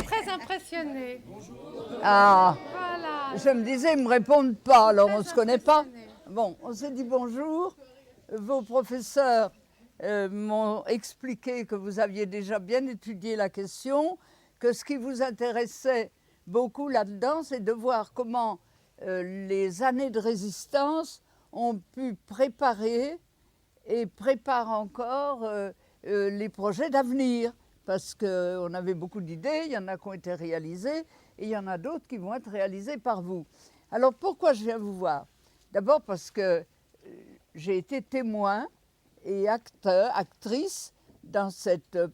très impressionnée. Ah, Voilà. je me disais, ils ne me répondent pas, alors on ne se connaît pas. Impressionnée. Bon, on s'est dit bonjour. Vos professeurs m'ont expliqué que vous aviez déjà bien étudié la question, que ce qui vous intéressait beaucoup là-dedans, c'est de voir comment les années de résistance ont pu préparer et préparent encore les projets d'avenir. Parce qu'on avait beaucoup d'idées, il y en a qui ont été réalisées et il y en a d'autres qui vont être réalisées par vous. Alors pourquoi je viens vous voir? D'abord parce que j'ai été témoin et actrice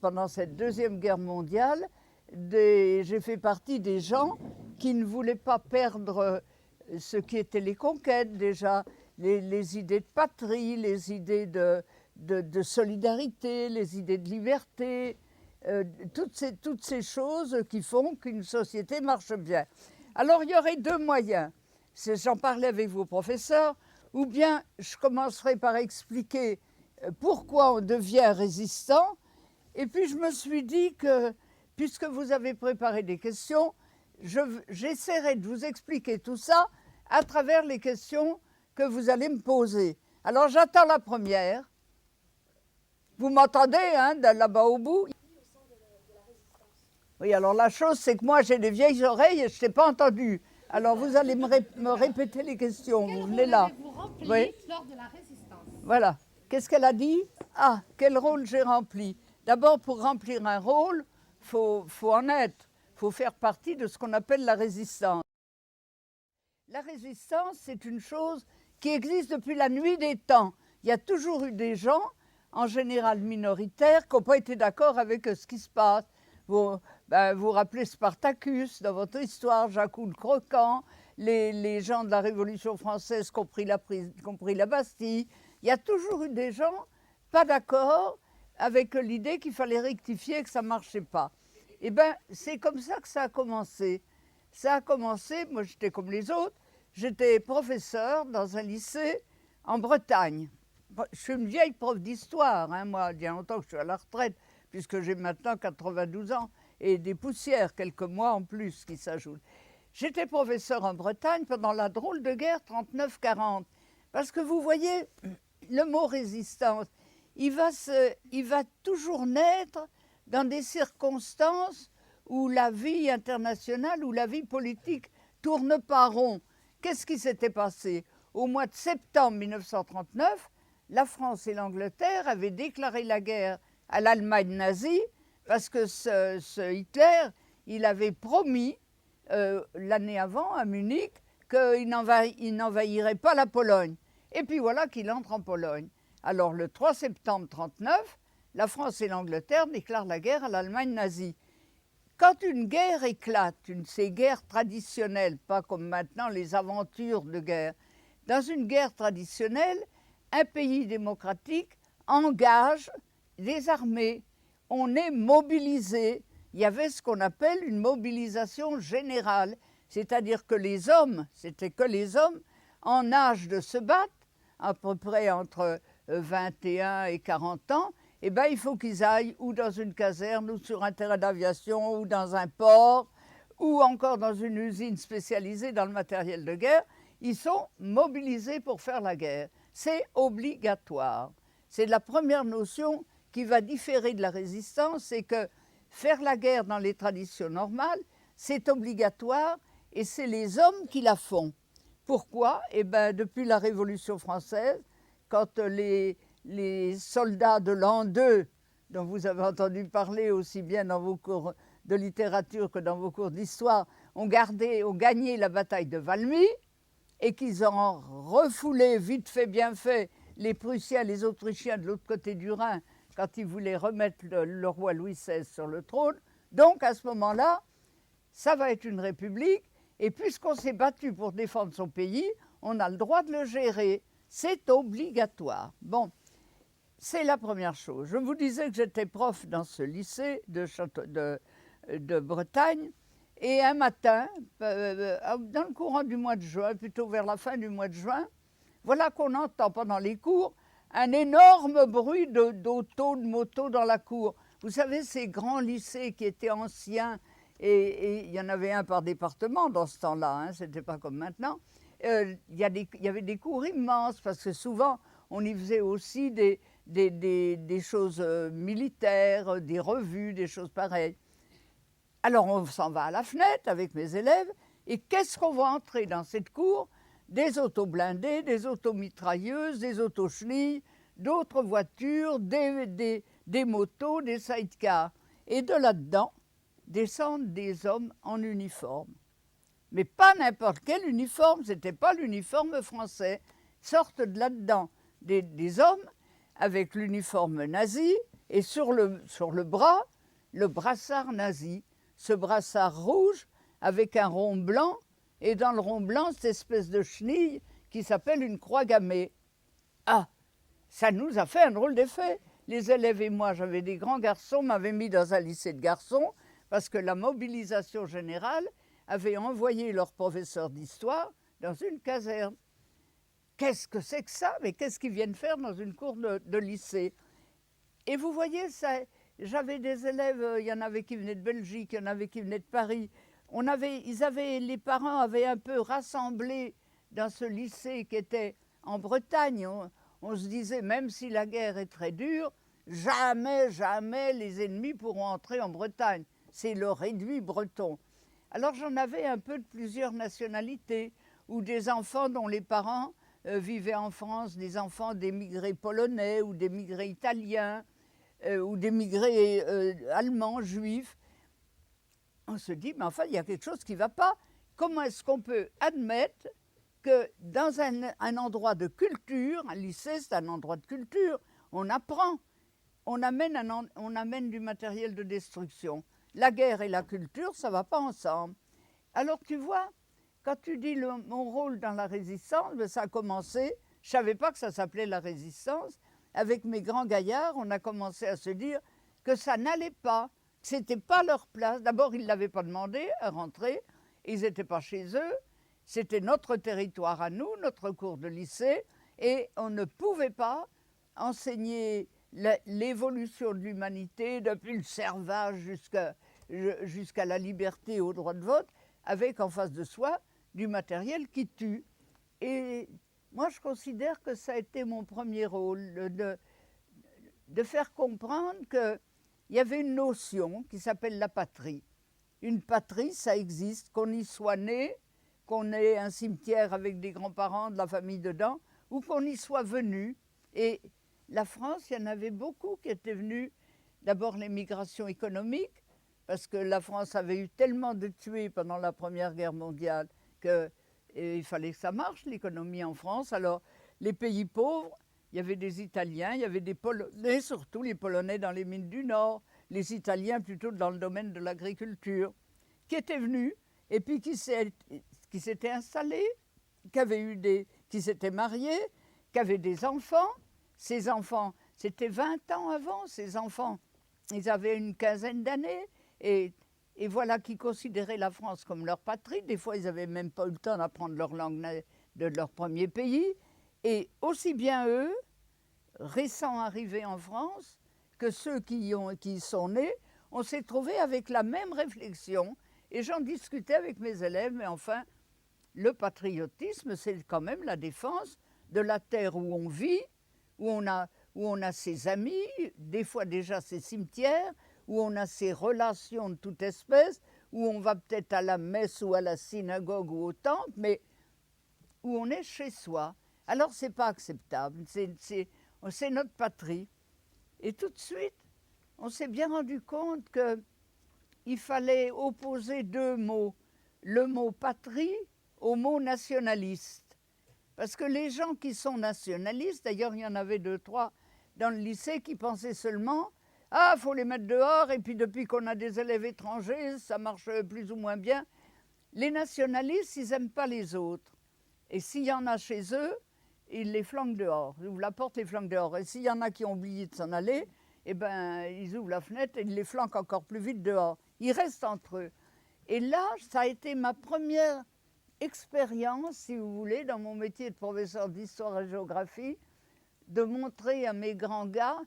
pendant cette Deuxième Guerre mondiale. J'ai fait partie des gens qui ne voulaient pas perdre ce qui étaient les conquêtes déjà, les idées de patrie, les idées de solidarité, les idées de liberté, toutes ces choses qui font qu'une société marche bien. Alors il y aurait deux moyens. J'en parlais avec vos professeurs, ou bien je commencerai par expliquer pourquoi on devient résistant, et puis je me suis dit que, puisque vous avez préparé des questions, j'essaierai de vous expliquer tout ça à travers les questions que vous allez me poser. Alors j'attends la première. Vous m'entendez, hein, là-bas au bout? Oui, alors la chose, c'est que moi j'ai des vieilles oreilles et je ne t'ai pas entendu. Alors vous allez me répéter les questions, vous venez là. Quel rôle avez-vous rempli Oui. lors de la résistance? Voilà. Qu'est-ce qu'elle a dit? Ah, quel rôle j'ai rempli? D'abord, pour remplir un rôle, faut en être. Il faut faire partie de ce qu'on appelle la résistance. La résistance, c'est une chose qui existe depuis la nuit des temps. Il y a toujours eu des gens, en général minoritaires, qui n'ont pas été d'accord avec ce qui se passe. Vous vous rappelez Spartacus dans votre histoire, Jacques le Croquant, les gens de la Révolution française qui ont pris la Bastille. Il y a toujours eu des gens pas d'accord avec l'idée qu'il fallait rectifier, que ça ne marchait pas. Eh bien, c'est comme ça que ça a commencé. Ça a commencé, moi j'étais comme les autres, j'étais professeur dans un lycée en Bretagne. Je suis une vieille prof d'histoire, hein, moi, il y a longtemps que je suis à la retraite, puisque j'ai maintenant 92 ans, et des poussières, quelques mois en plus qui s'ajoutent. J'étais professeur en Bretagne pendant la drôle de guerre 39-40. Parce que vous voyez, le mot résistance, il va toujours naître dans des circonstances où la vie internationale, où la vie politique tourne pas rond. Qu'est-ce qui s'était passé? Au mois de septembre 1939, la France et l'Angleterre avaient déclaré la guerre à l'Allemagne nazie parce que ce Hitler, il avait promis l'année avant à Munich qu'il n'envahirait pas la Pologne. Et puis voilà qu'il entre en Pologne. Alors le 3 septembre 1939, la France et l'Angleterre déclarent la guerre à l'Allemagne nazie. Quand une guerre éclate, ces guerres traditionnelles, pas comme maintenant les aventures de guerre, dans une guerre traditionnelle, un pays démocratique engage des armées. On est mobilisé. Il y avait ce qu'on appelle une mobilisation générale, c'est-à-dire que les hommes, c'était que les hommes, en âge de se battre, à peu près entre 21 et 40 ans, eh bien, il faut qu'ils aillent ou dans une caserne, ou sur un terrain d'aviation, ou dans un port, ou encore dans une usine spécialisée dans le matériel de guerre. Ils sont mobilisés pour faire la guerre. C'est obligatoire. C'est la première notion qui va différer de la résistance, c'est que faire la guerre dans les traditions normales, c'est obligatoire et c'est les hommes qui la font. Pourquoi? Eh bien, depuis la Révolution française, quand les soldats de l'an 2, dont vous avez entendu parler aussi bien dans vos cours de littérature que dans vos cours d'histoire, ont gagné la bataille de Valmy et qu'ils ont refoulé, vite fait, bien fait, les Prussiens, les Autrichiens de l'autre côté du Rhin, quand ils voulaient remettre le roi Louis XVI sur le trône. Donc, à ce moment-là, ça va être une république, et puisqu'on s'est battu pour défendre son pays, on a le droit de le gérer. C'est obligatoire. Bon, c'est la première chose. Je vous disais que j'étais prof dans ce lycée de Bretagne, et un matin, dans le courant du mois de juin, plutôt vers la fin du mois de juin, voilà qu'on entend pendant les cours un énorme bruit d'auto, de moto dans la cour. Vous savez, ces grands lycées qui étaient anciens et il y en avait un par département dans ce temps-là, hein, ce n'était pas comme maintenant. Il y avait des cours immenses, parce que souvent, on y faisait aussi des choses militaires, des revues, des choses pareilles. Alors, on s'en va à la fenêtre avec mes élèves, et qu'est-ce qu'on va entrer dans cette cour? Des autos blindées, des autos mitrailleuses, des autos chenilles, d'autres voitures, des motos, des sidecars. Et de là-dedans, descendent des hommes en uniforme. Mais pas n'importe quel uniforme, ce n'était pas l'uniforme français. Sortent de là-dedans des hommes avec l'uniforme nazi et sur le bras, le brassard nazi. Ce brassard rouge avec un rond blanc et dans le rond blanc, cette espèce de chenille qui s'appelle une croix gammée. Ah, ça nous a fait un drôle d'effet. Les élèves et moi, j'avais des grands garçons, m'avaient mis dans un lycée de garçons parce que la mobilisation générale avait envoyé leur professeur d'histoire dans une caserne. Qu'est-ce que c'est que ça? Mais qu'est-ce qu'ils viennent faire dans une cour de lycée? Et vous voyez, j'avais des élèves, il y en avait qui venaient de Belgique, il y en avait qui venaient de Paris. Les parents avaient un peu rassemblé dans ce lycée qui était en Bretagne. On se disait, même si la guerre est très dure, jamais, jamais les ennemis pourront entrer en Bretagne. C'est le réduit breton. Alors j'en avais un peu de plusieurs nationalités, ou des enfants dont les parents vivaient en France, des enfants d'émigrés polonais ou d'émigrés italiens, ou d'émigrés allemands, juifs. On se dit, mais enfin, il y a quelque chose qui ne va pas. Comment est-ce qu'on peut admettre que dans un endroit de culture, un lycée, c'est un endroit de culture, on apprend, on amène du matériel de destruction. La guerre et la culture, ça ne va pas ensemble. Alors tu vois, quand tu dis mon rôle dans la résistance, ça a commencé, je ne savais pas que ça s'appelait la résistance. Avec mes grands gaillards, on a commencé à se dire que ça n'allait pas, que ce n'était pas leur place. D'abord, ils ne l'avaient pas demandé à rentrer, ils n'étaient pas chez eux, c'était notre territoire à nous, notre cours de lycée, et on ne pouvait pas enseigner l'évolution de l'humanité depuis le servage jusqu'à la liberté au droit de vote, avec en face de soi du matériel qui tue. Et moi, je considère que ça a été mon premier rôle, de faire comprendre qu'il y avait une notion qui s'appelle la patrie. Une patrie, ça existe, qu'on y soit né, qu'on ait un cimetière avec des grands-parents, de la famille dedans, ou qu'on y soit venu. Et la France, il y en avait beaucoup qui étaient venus, d'abord l'émigration économique, parce que la France avait eu tellement de tués pendant la Première Guerre mondiale qu'il fallait que ça marche, l'économie en France. Alors, les pays pauvres, il y avait des Italiens, il y avait des Polonais, surtout les Polonais dans les mines du Nord, les Italiens plutôt dans le domaine de l'agriculture, qui étaient venus et puis qui s'étaient installés, qui s'étaient mariés, qui avaient des enfants. Ces enfants, c'était 20 ans avant, ces enfants, ils avaient une quinzaine d'années. Et voilà qui considéraient la France comme leur patrie. Des fois, ils n'avaient même pas eu le temps d'apprendre leur langue de leur premier pays. Et aussi bien eux, récents arrivés en France, que ceux qui y sont nés, on s'est trouvés avec la même réflexion. Et j'en discutais avec mes élèves, mais enfin, le patriotisme, c'est quand même la défense de la terre où on vit, où on a ses amis, des fois déjà ses cimetières, où on a ses relations de toute espèce, où on va peut-être à la messe ou à la synagogue ou au temple, mais où on est chez soi. Alors, ce n'est pas acceptable, c'est notre patrie. Et tout de suite, on s'est bien rendu compte qu'il fallait opposer deux mots, le mot patrie au mot nationaliste. Parce que les gens qui sont nationalistes, d'ailleurs il y en avait 2, 3 dans le lycée qui pensaient seulement « Ah, il faut les mettre dehors, et puis depuis qu'on a des élèves étrangers, ça marche plus ou moins bien. » Les nationalistes, ils n'aiment pas les autres. Et s'il y en a chez eux, ils les flanquent dehors. Ils ouvrent la porte, ils les flanquent dehors. Et s'il y en a qui ont oublié de s'en aller, eh ben, ils ouvrent la fenêtre et ils les flanquent encore plus vite dehors. Ils restent entre eux. Et là, ça a été ma première expérience, si vous voulez, dans mon métier de professeur d'histoire et géographie, de montrer à mes grands gars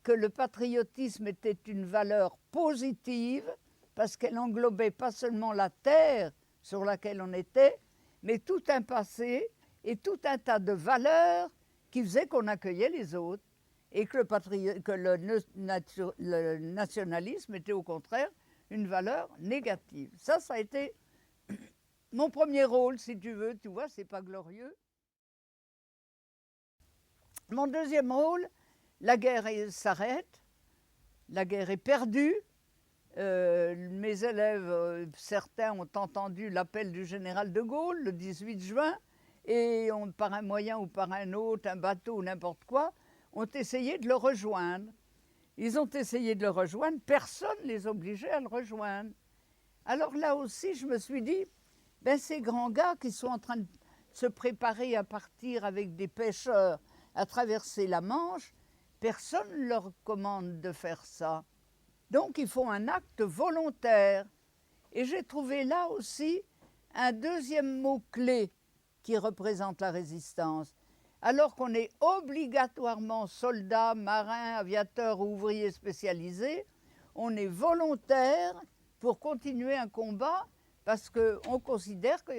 que le patriotisme était une valeur positive parce qu'elle englobait pas seulement la terre sur laquelle on était, mais tout un passé et tout un tas de valeurs qui faisaient qu'on accueillait les autres et que le nationalisme était au contraire une valeur négative. Ça a été mon premier rôle, si tu veux, tu vois, c'est pas glorieux. Mon deuxième rôle, la guerre s'arrête, la guerre est perdue. Mes élèves, certains ont entendu l'appel du général de Gaulle le 18 juin et par un moyen ou par un autre, un bateau ou n'importe quoi, ont essayé de le rejoindre. Ils ont essayé de le rejoindre, personne ne les obligeait à le rejoindre. Alors là aussi, je me suis dit, ben, ces grands gars qui sont en train de se préparer à partir avec des pêcheurs à traverser la Manche, personne ne leur commande de faire ça. Donc, ils font un acte volontaire. Et j'ai trouvé là aussi un deuxième mot-clé qui représente la résistance. Alors qu'on est obligatoirement soldat, marin, aviateur ou ouvrier spécialisé, on est volontaire pour continuer un combat parce qu'on considère que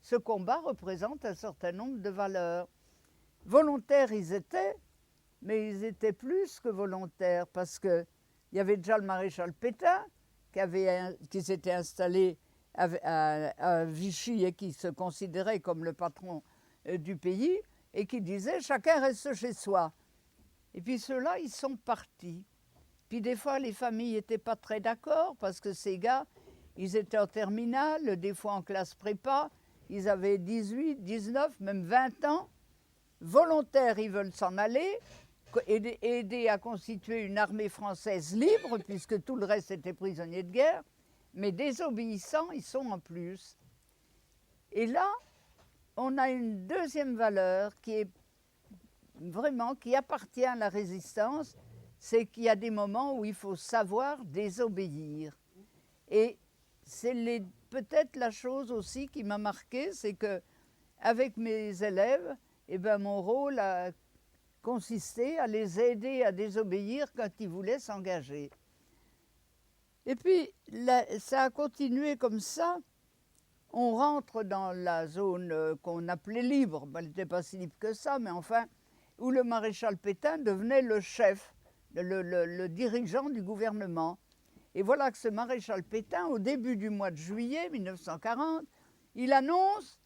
ce combat représente un certain nombre de valeurs. Volontaires ils étaient, mais ils étaient plus que volontaires parce qu'il y avait déjà le maréchal Pétain qui s'était installé à Vichy et qui se considérait comme le patron du pays et qui disait « chacun reste chez soi ». Et puis ceux-là, ils sont partis. Puis des fois, les familles n'étaient pas très d'accord parce que ces gars, ils étaient en terminale, des fois en classe prépa, ils avaient 18, 19, même 20 ans. Volontaires, ils veulent s'en aller, aider à constituer une armée française libre, puisque tout le reste était prisonnier de guerre, mais désobéissants, ils sont en plus. Et là, on a une deuxième valeur qui est vraiment, qui appartient à la résistance, c'est qu'il y a des moments où il faut savoir désobéir. Et c'est peut-être la chose aussi qui m'a marquée, c'est que avec mes élèves, eh ben, mon rôle a consisté à les aider à désobéir quand ils voulaient s'engager. Et puis, là, ça a continué comme ça. On rentre dans la zone qu'on appelait libre. Ben, elle n'était pas si libre que ça, mais enfin, où le maréchal Pétain devenait le chef, le dirigeant du gouvernement. Et voilà que ce maréchal Pétain, au début du mois de juillet 1940, il annonce,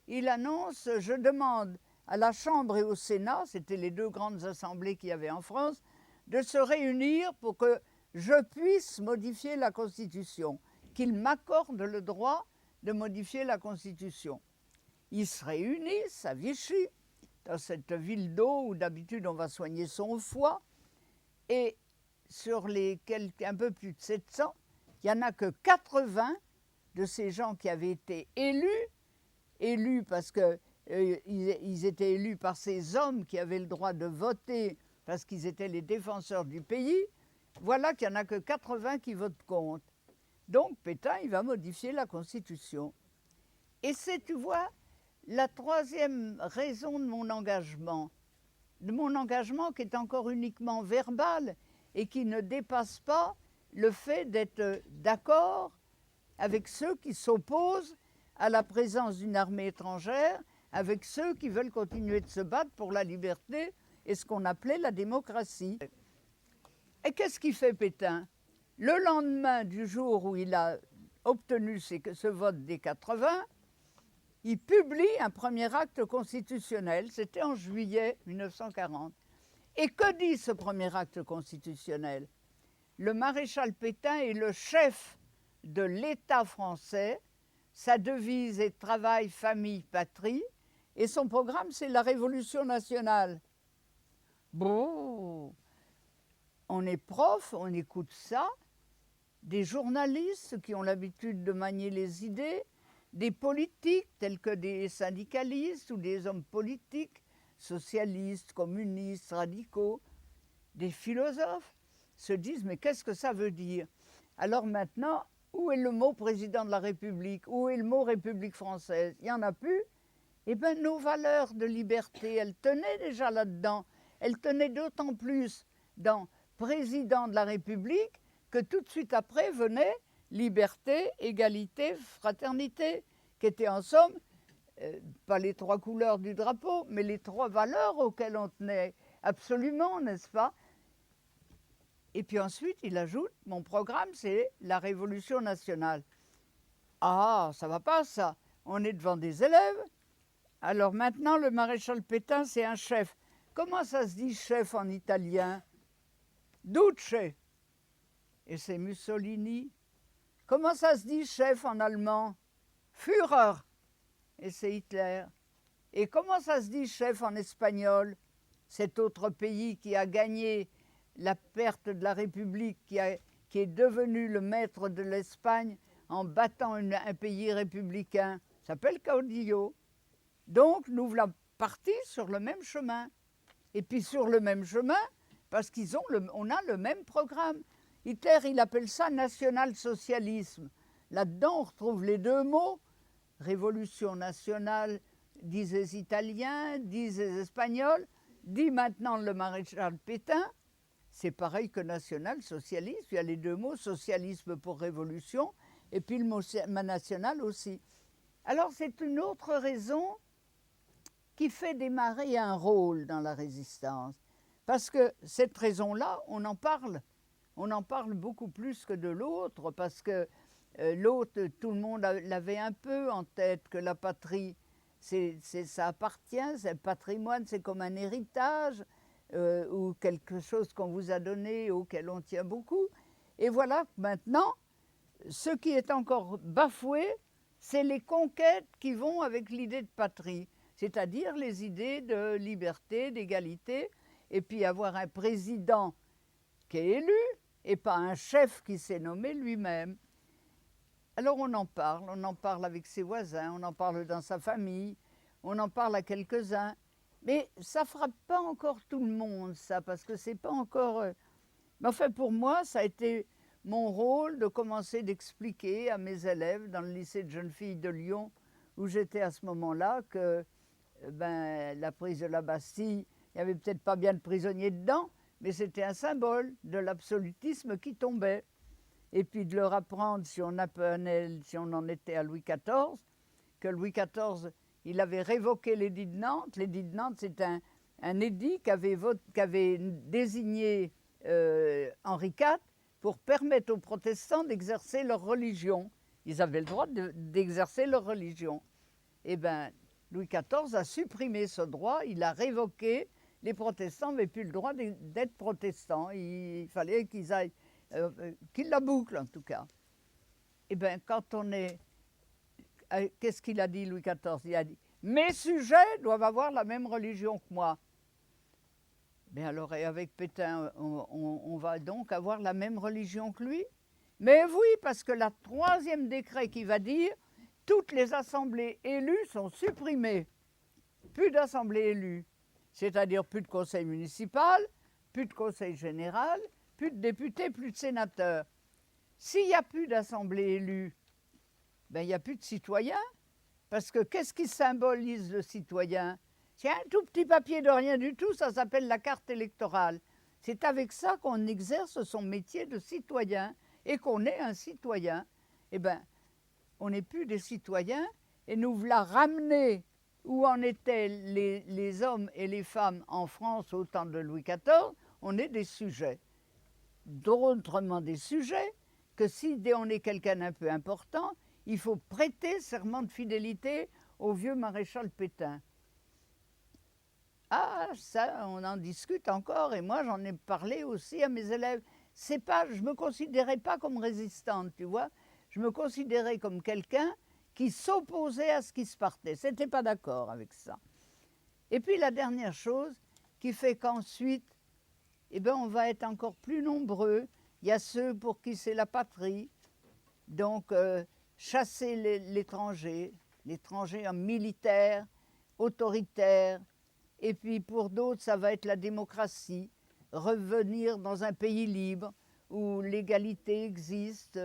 je demande à la Chambre et au Sénat, c'était les deux grandes assemblées qu'il y avait en France, de se réunir pour que je puisse modifier la Constitution, qu'ils m'accordent le droit de modifier la Constitution. Ils se réunissent à Vichy, dans cette ville d'eau où d'habitude on va soigner son foie, et sur les un peu plus de 700, il n'y en a que 80 de ces gens qui avaient été élus parce que ils étaient élus par ces hommes qui avaient le droit de voter parce qu'ils étaient les défenseurs du pays. Voilà qu'il n'y en a que 80 qui votent contre. Donc Pétain, il va modifier la Constitution. Et c'est, tu vois, la troisième raison de mon engagement qui est encore uniquement verbal et qui ne dépasse pas le fait d'être d'accord avec ceux qui s'opposent à la présence d'une armée étrangère, avec ceux qui veulent continuer de se battre pour la liberté et ce qu'on appelait la démocratie. Et qu'est-ce qu'il fait Pétain? Le lendemain du jour où il a obtenu ce vote des 80, il publie un premier acte constitutionnel, c'était en juillet 1940. Et que dit ce premier acte constitutionnel? Le maréchal Pétain est le chef de l'État français, sa devise est travail, famille, patrie, et son programme c'est la Révolution nationale. Bon, on est prof, on écoute ça, des journalistes qui ont l'habitude de manier les idées, des politiques tels que des syndicalistes ou des hommes politiques, socialistes, communistes, radicaux, des philosophes, se disent « mais qu'est-ce que ça veut dire ?» Alors maintenant, où est le mot président de la République? Où est le mot République française? Il n'y en a plus. Eh bien, nos valeurs de liberté, elles tenaient déjà là-dedans. Elles tenaient d'autant plus dans président de la République que tout de suite après venait liberté, égalité, fraternité, qui étaient en somme, pas les 3 couleurs du drapeau, mais les 3 valeurs auxquelles on tenait absolument, n'est-ce pas? Et puis ensuite, il ajoute, mon programme, c'est la Révolution nationale. Ah, ça va pas ça, on est devant des élèves. Alors maintenant, le maréchal Pétain, c'est un chef. Comment ça se dit chef en italien? Duce. Et c'est Mussolini. Comment ça se dit chef en allemand? Führer. Et c'est Hitler. Et comment ça se dit chef en espagnol? Cet autre pays qui a gagné la perte de la République, qui est devenu le maître de l'Espagne en battant un pays républicain, s'appelle Caudillo. Donc nous voilà partis sur le même chemin. Et puis sur le même chemin, parce on a le même programme. Hitler, il appelle ça national-socialisme. Là-dedans, on retrouve les 2 mots. Révolution nationale, disent les Italiens, disent les Espagnols, dit maintenant le maréchal Pétain. C'est pareil que national-socialisme. Il y a les 2 mots, socialisme pour révolution, et puis le mot national aussi. Alors c'est une autre raison qui fait démarrer un rôle dans la résistance. Parce que cette raison-là, on en parle beaucoup plus que de l'autre, parce que l'autre, tout le monde l'avait un peu en tête, que la patrie, ça appartient, c'est le patrimoine, c'est comme un héritage, ou quelque chose qu'on vous a donné, auquel on tient beaucoup. Et voilà, maintenant, ce qui est encore bafoué, c'est les conquêtes qui vont avec l'idée de patrie, c'est-à-dire les idées de liberté, d'égalité, et puis avoir un président qui est élu, et pas un chef qui s'est nommé lui-même. Alors on en parle avec ses voisins, on en parle dans sa famille, on en parle à quelques-uns, mais ça ne frappe pas encore tout le monde, ça, parce que c'est pas encore... Mais enfin, pour moi, ça a été mon rôle de commencer d'expliquer à mes élèves dans le lycée de jeunes filles de Lyon, où j'étais à ce moment-là, que la prise de la Bastille, il n'y avait peut-être pas bien de prisonniers dedans, mais c'était un symbole de l'absolutisme qui tombait. Et puis de leur apprendre, si on en était à Louis XIV, que Louis XIV, il avait révoqué l'édit de Nantes. L'édit de Nantes, c'est un édit qu'avait désigné Henri IV pour permettre aux protestants d'exercer leur religion. Ils avaient le droit d'exercer leur religion. Eh bien, Louis XIV a supprimé ce droit, il a révoqué. Les protestants n'avaient plus le droit d'être protestants. Il fallait qu'ils aillent, qu'ils la bouclent en tout cas. Eh bien, quand on est... Qu'est-ce qu'il a dit, Louis XIV? Il a dit « Mes sujets doivent avoir la même religion que moi ». Mais alors, et avec Pétain, on va donc avoir la même religion que lui? Mais oui, parce que le 3e décret qui va dire « Toutes les assemblées élues sont supprimées ». Plus d'assemblées élues, c'est-à-dire plus de conseil municipal, plus de conseil général, plus de députés, plus de sénateurs. S'il n'y a plus d'assemblée élue, ben, il n'y a plus de citoyens, parce que qu'est-ce qui symbolise le citoyen? C'est un tout petit papier de rien du tout, ça s'appelle la carte électorale. C'est avec ça qu'on exerce son métier de citoyen et qu'on est un citoyen. Eh bien, on n'est plus des citoyens et nous voilà ramener où en étaient les hommes et les femmes en France au temps de Louis XIV, on est des sujets. D'autrement des sujets que si on est quelqu'un d'un peu important, il faut prêter serment de fidélité au vieux maréchal Pétain. Ah, ça, on en discute encore, et moi j'en ai parlé aussi à mes élèves. Je ne me considérais pas comme résistante, tu vois. Je me considérais comme quelqu'un qui s'opposait à ce qui se partait. Je n'étais pas d'accord avec ça. Et puis la dernière chose qui fait qu'ensuite, eh ben, on va être encore plus nombreux. Il y a ceux pour qui c'est la patrie. Donc, chasser l'étranger en militaire, autoritaire. Et puis pour d'autres, ça va être la démocratie, revenir dans un pays libre où l'égalité existe,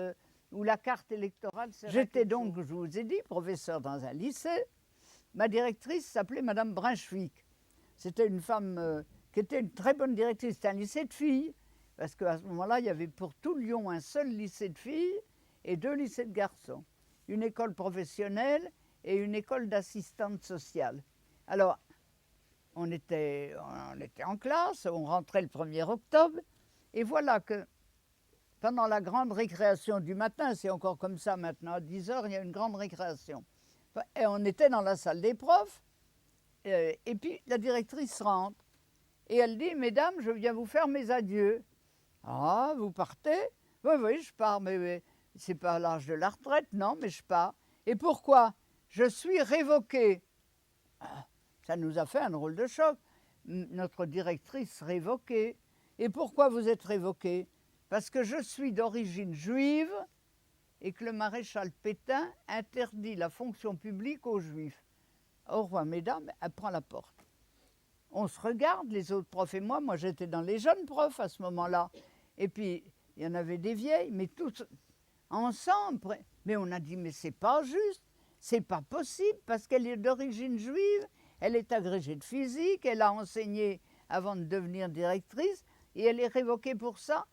où la carte électorale... J'étais donc, je vous ai dit, professeur dans un lycée. Ma directrice s'appelait Madame Brunswick. C'était une femme qui était une très bonne directrice. C'était un lycée de filles, parce qu'à ce moment-là, il y avait pour tout Lyon un seul lycée de filles. et 2 lycées de garçons, une école professionnelle et une école d'assistante sociale. Alors, on était en classe, on rentrait le 1er octobre, et voilà que pendant la grande récréation du matin, c'est encore comme ça maintenant, à 10 heures, il y a une grande récréation. Et on était dans la salle des profs, et puis la directrice rentre, et elle dit « Mesdames, je viens vous faire mes adieux ». « Ah, vous partez ?»« Oui, oui, je pars, mais c'est pas l'âge de la retraite, non, mais je pars. »« Et pourquoi ?»« Je suis révoquée. » Ça nous a fait un drôle de choc. Notre directrice révoquée. « Et pourquoi vous êtes révoquée ?»« Parce que je suis d'origine juive et que le maréchal Pétain interdit la fonction publique aux juifs. » Au revoir, mesdames, elle prend la porte. On se regarde, les autres profs et moi j'étais dans les jeunes profs à ce moment-là. Et puis, il y en avait des vieilles, mais tous ensemble. Mais on a dit, mais c'est pas juste, c'est pas possible, parce qu'elle est d'origine juive, elle est agrégée de physique, elle a enseigné avant de devenir directrice, et elle est révoquée pour ça.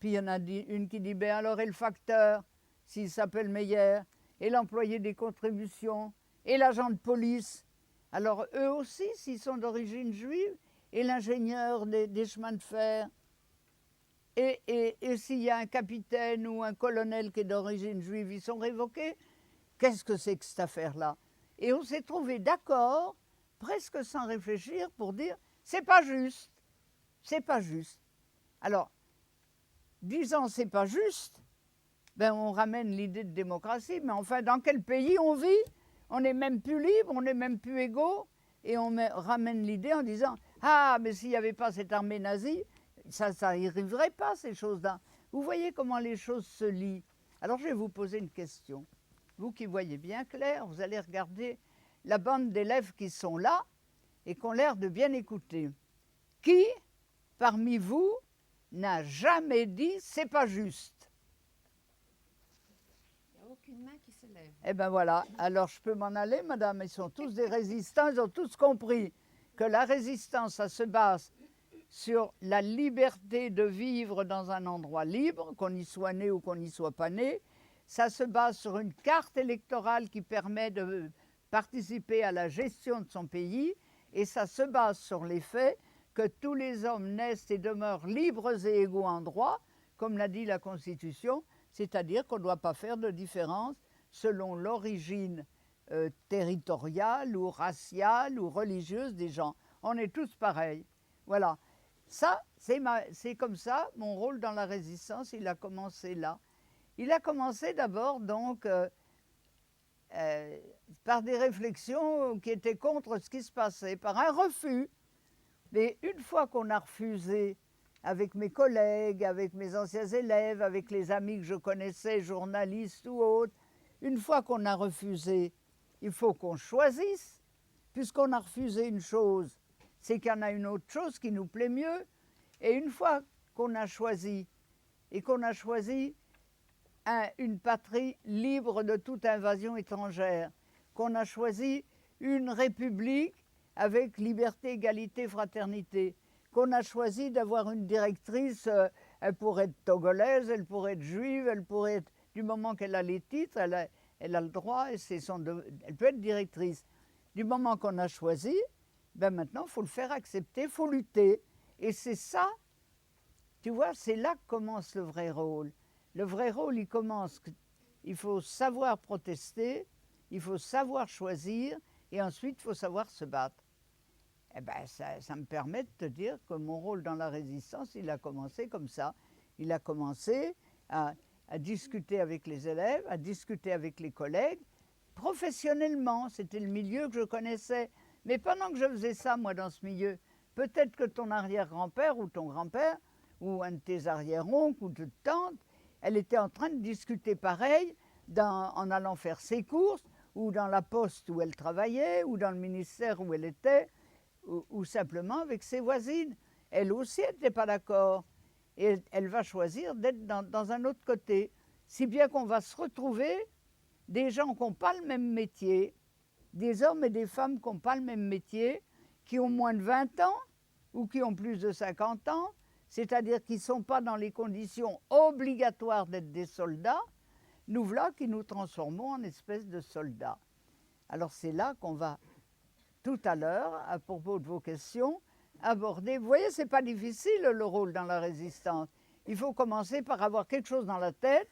Puis il y en a une qui dit, ben alors, et le facteur, s'il s'appelle Meyer, et l'employé des contributions, et l'agent de police. Alors eux aussi, s'ils sont d'origine juive, et l'ingénieur des chemins de fer, et s'il y a un capitaine ou un colonel qui est d'origine juive, ils sont révoqués. Qu'est-ce que c'est que cette affaire-là? Et on s'est trouvé d'accord, presque sans réfléchir, pour dire c'est pas juste, c'est pas juste. Alors, disant c'est pas juste, ben on ramène l'idée de démocratie, mais enfin, dans quel pays on vit? On n'est même plus libre, on n'est même plus égaux, et on ramène l'idée en disant ah, mais s'il n'y avait pas cette armée nazie, ça n'y arriverait pas, ces choses-là. Vous voyez comment les choses se lient. Alors, je vais vous poser une question. Vous qui voyez bien clair, vous allez regarder la bande d'élèves qui sont là et qui ont l'air de bien écouter. Qui, parmi vous, n'a jamais dit « c'est pas juste » ? Il n'y a aucune main qui se lève. Eh bien voilà, alors je peux m'en aller, madame. Ils sont tous des résistants, ils ont tous compris que la résistance, ça se base sur la liberté de vivre dans un endroit libre, qu'on y soit né ou qu'on n'y soit pas né. Ça se base sur une carte électorale qui permet de participer à la gestion de son pays, et ça se base sur les faits que tous les hommes naissent et demeurent libres et égaux en droit, comme l'a dit la Constitution, c'est-à-dire qu'on ne doit pas faire de différence selon l'origine territoriale ou raciale ou religieuse des gens. On est tous pareils. Voilà. Ça, c'est comme ça, mon rôle dans la résistance, il a commencé là. Il a commencé d'abord donc par des réflexions qui étaient contre ce qui se passait, par un refus. Mais une fois qu'on a refusé, avec mes collègues, avec mes anciens élèves, avec les amis que je connaissais, journalistes ou autres, une fois qu'on a refusé, il faut qu'on choisisse. Puisqu'on a refusé une chose, c'est qu'il y en a une autre chose qui nous plaît mieux. Et une fois qu'on a choisi, et qu'on a choisi une patrie libre de toute invasion étrangère, qu'on a choisi une république avec liberté, égalité, fraternité, qu'on a choisi d'avoir une directrice, elle pourrait être togolaise, elle pourrait être juive, elle pourrait être, du moment qu'elle a les titres, elle a le droit, et elle peut être directrice. Du moment qu'on a choisi, ben maintenant, il faut le faire accepter, il faut lutter. Et c'est ça, tu vois, c'est là que commence le vrai rôle. Le vrai rôle, il commence, il faut savoir protester, il faut savoir choisir, et ensuite, il faut savoir se battre. Eh bien, ça me permet de te dire que mon rôle dans la résistance, il a commencé comme ça. Il a commencé à discuter avec les élèves, à discuter avec les collègues, professionnellement. C'était le milieu que je connaissais. Mais pendant que je faisais ça, moi, dans ce milieu, peut-être que ton arrière-grand-père ou ton grand-père, ou un de tes arrière-oncles ou de tantes, elle était en train de discuter pareil en allant faire ses courses, ou dans la poste où elle travaillait, ou dans le ministère où elle était, ou simplement avec ses voisines. Elle aussi n'était pas d'accord. Et elle va choisir d'être dans un autre côté. Si bien qu'on va se retrouver des gens qui n'ont pas le même métier, des hommes et des femmes qui n'ont pas le même métier, qui ont moins de 20 ans ou qui ont plus de 50 ans, c'est-à-dire qui ne sont pas dans les conditions obligatoires d'être des soldats. nous voilà qui nous transformons en espèces de soldats. Alors c'est là qu'on va, tout à l'heure, à propos de vos questions, aborder. Vous voyez, ce n'est pas difficile le rôle dans la résistance. Il faut commencer par avoir quelque chose dans la tête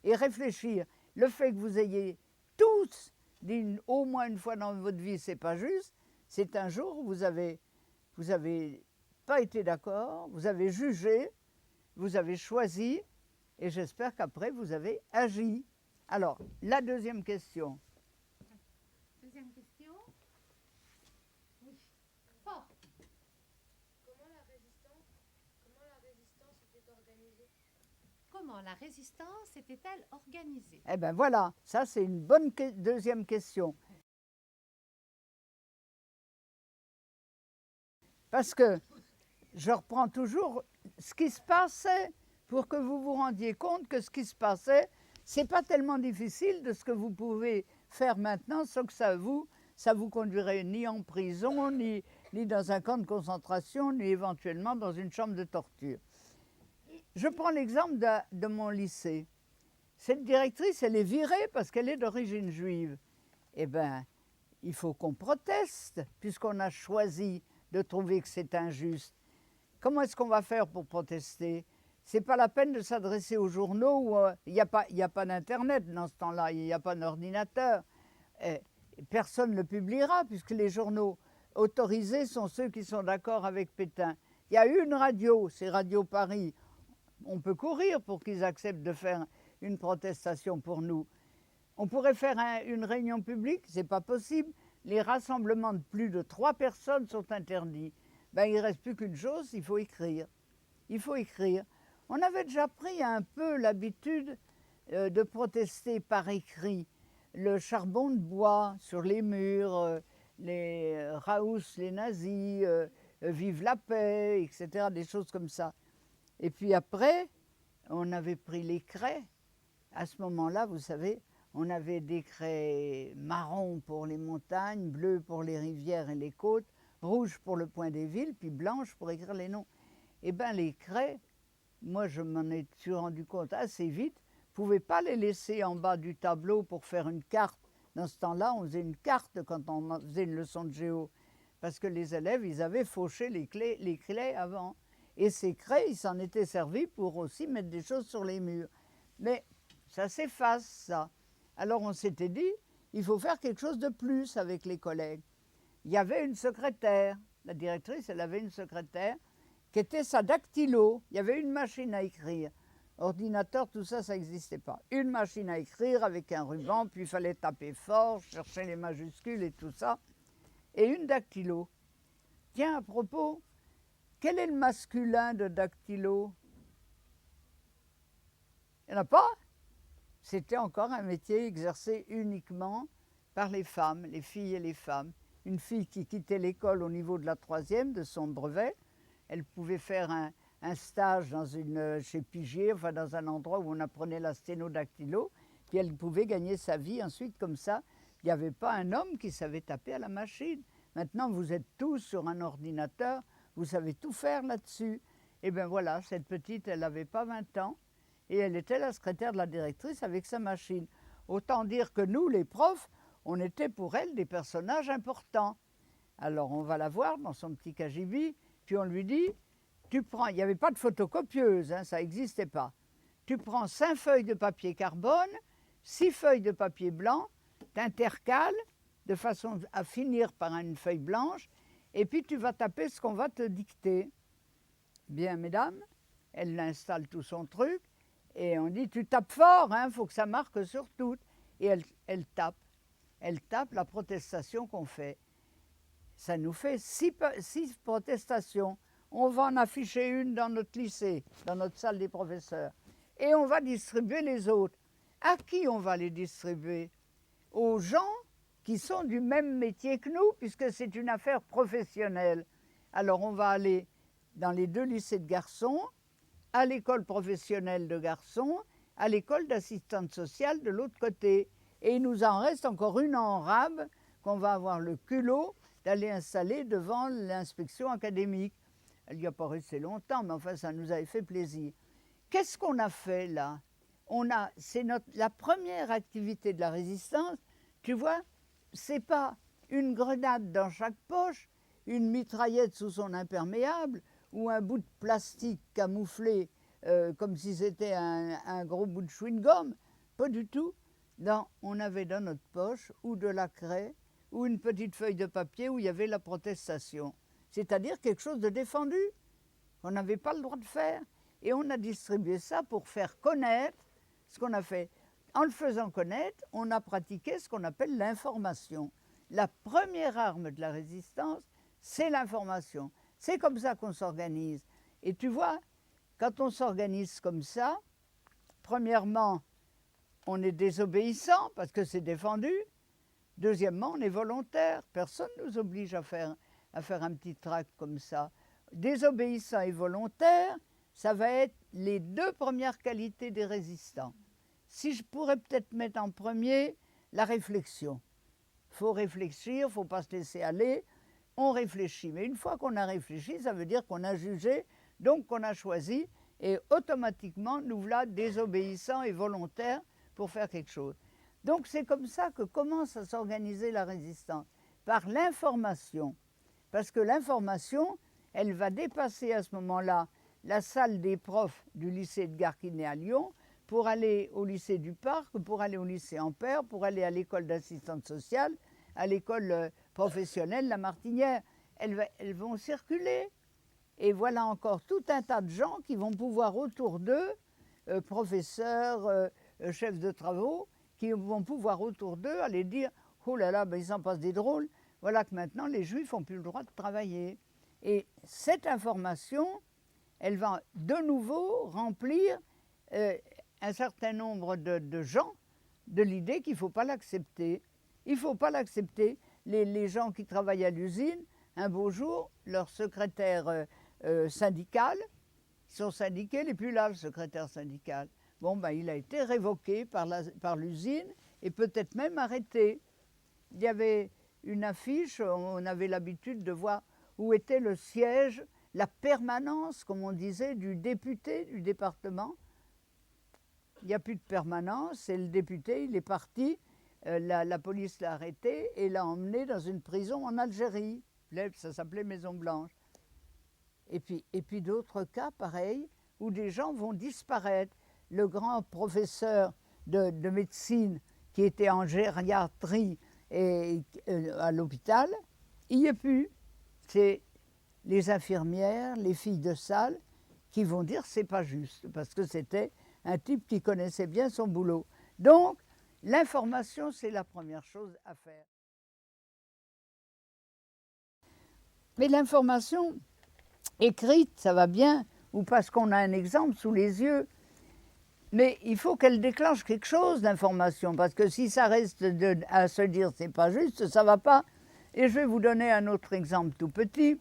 et réfléchir. Le fait que vous ayez tous dit au moins une fois dans votre vie, c'est pas juste, c'est un jour où vous avez pas été d'accord, vous avez jugé, vous avez choisi, et j'espère qu'après vous avez agi. Alors, la deuxième question. Deuxième question. Oui. Fort. Comment la résistance était-elle organisée? Eh bien voilà, ça c'est une bonne deuxième question. Parce que je reprends toujours ce qui se passait pour que vous vous rendiez compte que ce qui se passait, ce n'est pas tellement difficile de ce que vous pouvez faire maintenant, sauf que ça vous conduirait ni en prison, ni dans un camp de concentration, ni éventuellement dans une chambre de torture. Je prends l'exemple de mon lycée. Cette directrice, elle est virée parce qu'elle est d'origine juive. Eh bien, il faut qu'on proteste, puisqu'on a choisi de trouver que c'est injuste. Comment est-ce qu'on va faire pour protester? Ce n'est pas la peine de s'adresser aux journaux où il n'y a pas d'Internet dans ce temps-là, il n'y a pas d'ordinateur. Personne ne le publiera, puisque les journaux autorisés sont ceux qui sont d'accord avec Pétain. Il y a une radio, c'est Radio Paris. On peut courir pour qu'ils acceptent de faire une protestation pour nous. On pourrait faire une réunion publique, ce n'est pas possible. Les rassemblements de plus de 3 personnes sont interdits. Ben, il ne reste plus qu'une chose, il faut écrire. Il faut écrire. On avait déjà pris un peu l'habitude de protester par écrit. Le charbon de bois sur les murs, les Raus, les nazis, vive la paix, etc., des choses comme ça. Et puis après, on avait pris les craies. À ce moment-là, vous savez, on avait des craies marron pour les montagnes, bleu pour les rivières et les côtes, rouge pour le point des villes, puis blanche pour écrire les noms. Eh bien, les craies, moi, je m'en suis rendu compte assez vite, ne pouvais pas les laisser en bas du tableau pour faire une carte. Dans ce temps-là, on faisait une carte quand on faisait une leçon de géo, parce que les élèves, ils avaient fauché les craies avant. Et ces craies, ils s'en étaient servis pour aussi mettre des choses sur les murs. Mais ça s'efface, ça. Alors on s'était dit, il faut faire quelque chose de plus avec les collègues. Il y avait une secrétaire, la directrice, elle avait une secrétaire, qui était sa dactylo. Il y avait une machine à écrire. Ordinateur, tout ça, ça n'existait pas. Une machine à écrire avec un ruban, puis il fallait taper fort, chercher les majuscules et tout ça. Et une dactylo. Tiens, à propos, quel est le masculin de dactylo? Il n'y en a pas? C'était encore un métier exercé uniquement par les femmes, les filles et les femmes. Une fille qui quittait l'école au niveau de la 3e, de son brevet, elle pouvait faire un stage chez Pigier, enfin dans un endroit où on apprenait la sténodactylo, puis elle pouvait gagner sa vie ensuite comme ça. Il n'y avait pas un homme qui savait taper à la machine. Maintenant, vous êtes tous sur un ordinateur, vous savez tout faire là-dessus. Et bien voilà, cette petite, elle n'avait pas 20 ans, et elle était la secrétaire de la directrice avec sa machine. Autant dire que nous, les profs, on était pour elle des personnages importants. Alors on va la voir dans son petit cagibi, puis on lui dit, tu prends, il n'y avait pas de photocopieuse, hein, ça n'existait pas. Tu prends 5 feuilles de papier carbone, 6 feuilles de papier blanc, t'intercales de façon à finir par une feuille blanche, et puis tu vas taper ce qu'on va te dicter. Bien, mesdames, elle installe tout son truc, et on dit, tu tapes fort, il faut que ça marque sur tout. Et elle tape la protestation qu'on fait. Ça nous fait 6 protestations. On va en afficher une dans notre lycée, dans notre salle des professeurs. Et on va distribuer les autres. À qui on va les distribuer? Aux gens qui sont du même métier que nous, puisque c'est une affaire professionnelle. Alors on va aller dans les 2 lycées de garçons, à l'école professionnelle de garçons, à l'école d'assistante sociale de l'autre côté. Et il nous en reste encore une en rab qu'on va avoir le culot d'aller installer devant l'inspection académique. Elle n'y a pas resté longtemps, mais enfin, ça nous avait fait plaisir. Qu'est-ce qu'on a fait là? c'est la première activité de la résistance. Tu vois, c'est pas une grenade dans chaque poche, une mitraillette sous son imperméable ou un bout de plastique camouflé comme si c'était un gros bout de chewing-gum. Pas du tout. Non, on avait dans notre poche ou de la craie ou une petite feuille de papier où il y avait la protestation. C'est-à-dire quelque chose de défendu qu'on n'avait pas le droit de faire. Et on a distribué ça pour faire connaître ce qu'on a fait. En le faisant connaître, on a pratiqué ce qu'on appelle l'information. La première arme de la résistance, c'est l'information. C'est comme ça qu'on s'organise. Et tu vois, quand on s'organise comme ça, premièrement, on est désobéissant parce que c'est défendu. Deuxièmement, on est volontaire. Personne ne nous oblige à faire un petit tract comme ça. Désobéissant et volontaire, ça va être les deux premières qualités des résistants. Si je pourrais peut-être mettre en premier la réflexion. Il faut réfléchir, il ne faut pas se laisser aller. On réfléchit. Mais une fois qu'on a réfléchi, ça veut dire qu'on a jugé, donc qu'on a choisi. Et automatiquement, nous voilà désobéissants et volontaires pour faire quelque chose. Donc c'est comme ça que commence à s'organiser la résistance, par l'information. Parce que l'information, elle va dépasser à ce moment-là la salle des profs du lycée de Garquinet à Lyon pour aller au lycée du Parc, pour aller au lycée Ampère, pour aller à l'école d'assistante sociale, à l'école professionnelle La Martinière. Elles vont circuler. Et voilà encore tout un tas de gens qui vont pouvoir autour d'eux, professeurs, chefs de travaux, qui vont pouvoir autour d'eux aller dire « Oh là là, ben, il s'en passe des drôles, voilà que maintenant les Juifs n'ont plus le droit de travailler ». Et cette information, elle va de nouveau remplir un certain nombre de gens de l'idée qu'il ne faut pas l'accepter. Il ne faut pas l'accepter. Les gens qui travaillent à l'usine, un beau jour, leur secrétaire syndical, ils sont syndiqués, il n'est plus là, le secrétaire syndical. Bon, ben, il a été révoqué par l'usine et peut-être même arrêté. Il y avait une affiche, on avait l'habitude de voir où était le siège, la permanence, comme on disait, du député du département. Il n'y a plus de permanence et le député, il est parti, la police l'a arrêté et l'a emmené dans une prison en Algérie. Ça s'appelait Maison Blanche. Et puis d'autres cas pareils où des gens vont disparaître. Le grand professeur de médecine qui était en gériatrie et, à l'hôpital, il n'y est plus. C'est les infirmières, les filles de salle qui vont dire c'est pas juste parce que c'était un type qui connaissait bien son boulot. Donc, l'information, c'est la première chose à faire. Mais l'information écrite, ça va bien, ou parce qu'on a un exemple sous les yeux, mais il faut qu'elle déclenche quelque chose d'information, parce que si ça reste à se dire c'est pas juste, ça va pas. Et je vais vous donner un autre exemple tout petit.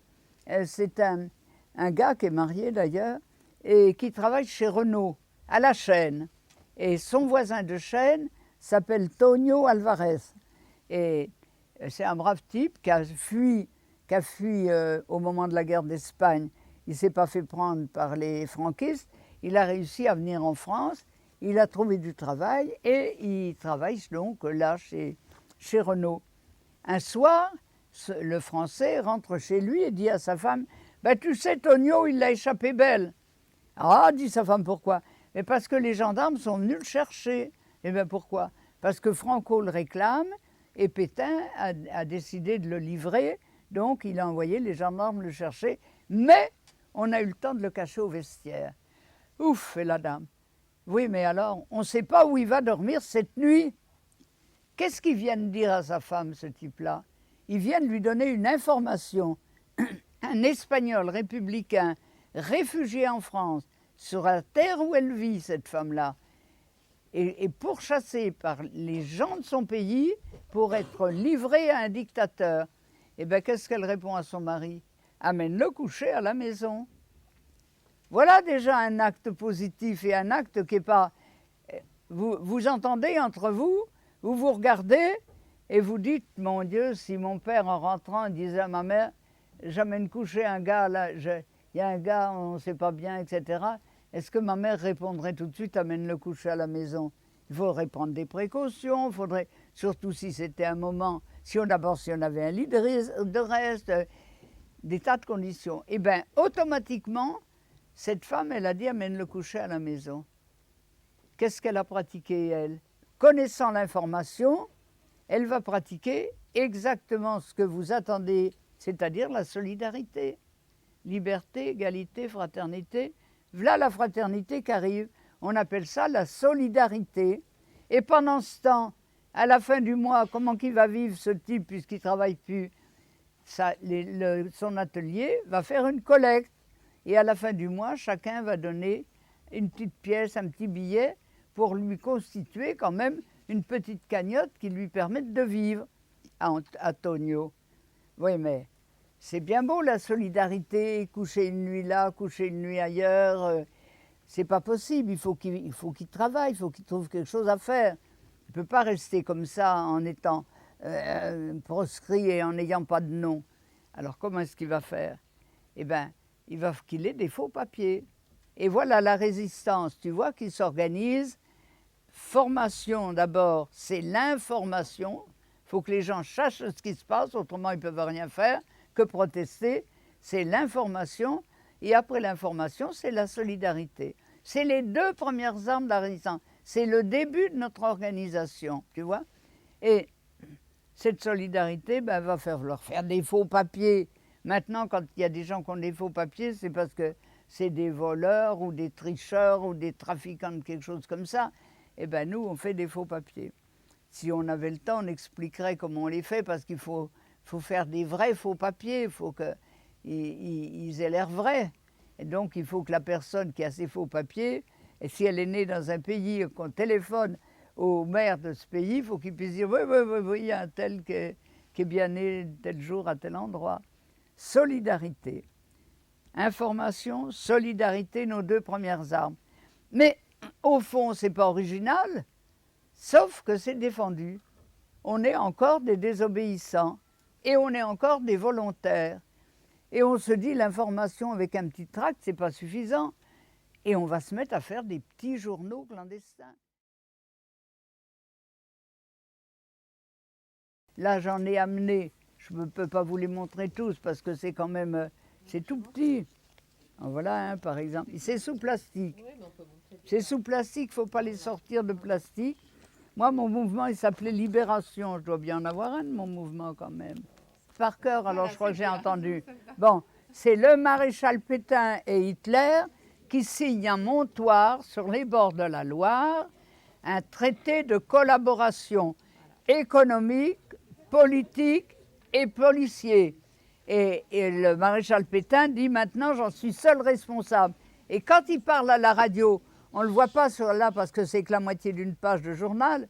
C'est un gars qui est marié d'ailleurs, et qui travaille chez Renault, à la chaîne. Et son voisin de chaîne s'appelle Tonio Alvarez. Et c'est un brave type qui a fui au moment de la guerre d'Espagne. Il ne s'est pas fait prendre par les franquistes. Il a réussi à venir en France. Il a trouvé du travail et il travaille donc là chez Renault. Un soir, le Français rentre chez lui et dit à sa femme « Ben, tu sais, Tonio, il l'a échappé belle. » « Ah, dit sa femme, pourquoi ? Mais parce que les gendarmes sont venus le chercher. Eh bien, pourquoi ? Parce que Franco le réclame et Pétain a décidé de le livrer. Donc, il a envoyé les gendarmes le chercher. Mais on a eu le temps de le cacher au vestiaire. Ouf, fait la dame. Oui, mais alors, on ne sait pas où il va dormir cette nuit. Qu'est-ce qu'il vient de dire à sa femme, ce type-là ? Il vient de lui donner une information. Un Espagnol républicain réfugiée en France, sur la terre où elle vit, cette femme-là, est pourchassée par les gens de son pays pour être livrée à un dictateur. Eh bien, qu'est-ce qu'elle répond à son mari ? Amène-le coucher à la maison. Voilà déjà un acte positif et un acte qui n'est pas... Vous entendez entre vous, vous vous regardez et vous dites, mon Dieu, si mon père en rentrant disait à ma mère, j'amène coucher un gars là, il y a un gars, on ne sait pas bien, etc. est-ce que ma mère répondrait tout de suite « amène-le coucher à la maison » ? Il faudrait prendre des précautions, faudrait, surtout si c'était un moment, si on avait un lit de reste, des tas de conditions. Eh bien, automatiquement, cette femme, elle a dit « amène-le coucher à la maison ». Qu'est-ce qu'elle a pratiqué, elle? Connaissant l'information, elle va pratiquer exactement ce que vous attendez, c'est-à-dire la solidarité. Liberté, égalité, fraternité. Voilà la fraternité qui arrive. On appelle ça la solidarité. Et pendant ce temps, à la fin du mois, comment qu'il va vivre ce type puisqu'il ne travaille plus? Son atelier va faire une collecte. Et à la fin du mois, chacun va donner une petite pièce, un petit billet pour lui constituer quand même une petite cagnotte qui lui permette de vivre à Tonio. Oui, mais c'est bien beau la solidarité, coucher une nuit là, coucher une nuit ailleurs. C'est pas possible, il faut qu'il travaille, il faut qu'il trouve quelque chose à faire. Il ne peut pas rester comme ça en étant proscrit et en n'ayant pas de nom. Alors comment est-ce qu'il va faire? Eh bien, il va qu'il ait des faux papiers. Et voilà la résistance, tu vois, qui s'organise. Formation d'abord, c'est l'information. Il faut que les gens sachent ce qui se passe, autrement ils ne peuvent rien faire que protester. C'est l'information. Et après l'information, c'est la solidarité. C'est les deux premières armes de la résistance. C'est le début de notre organisation, tu vois. Et cette solidarité va leur faire des faux papiers. Maintenant, quand il y a des gens qui ont des faux papiers, c'est parce que c'est des voleurs ou des tricheurs ou des trafiquants de quelque chose comme ça. Eh bien, nous, on fait des faux papiers. Si on avait le temps, on expliquerait comment on les fait, parce qu'il faut faire des vrais faux papiers. Il faut qu'ils aient l'air vrais. Et donc, il faut que la personne qui a ces faux papiers, et si elle est née dans un pays, qu'on téléphone au maire de ce pays, il faut qu'il puisse dire « oui, il y a un tel qui est bien né tel jour à tel endroit ». Solidarité. Information, solidarité, nos deux premières armes. Mais au fond, ce n'est pas original, sauf que c'est défendu. On est encore des désobéissants et on est encore des volontaires. Et on se dit l'information avec un petit tract, ce n'est pas suffisant. Et on va se mettre à faire des petits journaux clandestins. Là, j'en ai amené, je ne peux pas vous les montrer tous parce que c'est quand même, c'est tout petit. En voilà un par exemple, c'est sous plastique. C'est sous plastique, il ne faut pas les sortir de plastique. Moi, mon mouvement, il s'appelait Libération. Je dois bien en avoir un de mon mouvement quand même. Par cœur, alors je crois que j'ai entendu. Bon, c'est le maréchal Pétain et Hitler qui signent à Montoire, sur les bords de la Loire, un traité de collaboration économique, politique et policier. Et le maréchal Pétain dit maintenant j'en suis seul responsable. Et quand il parle à la radio, on ne le voit pas sur là parce que c'est que la moitié d'une page de journal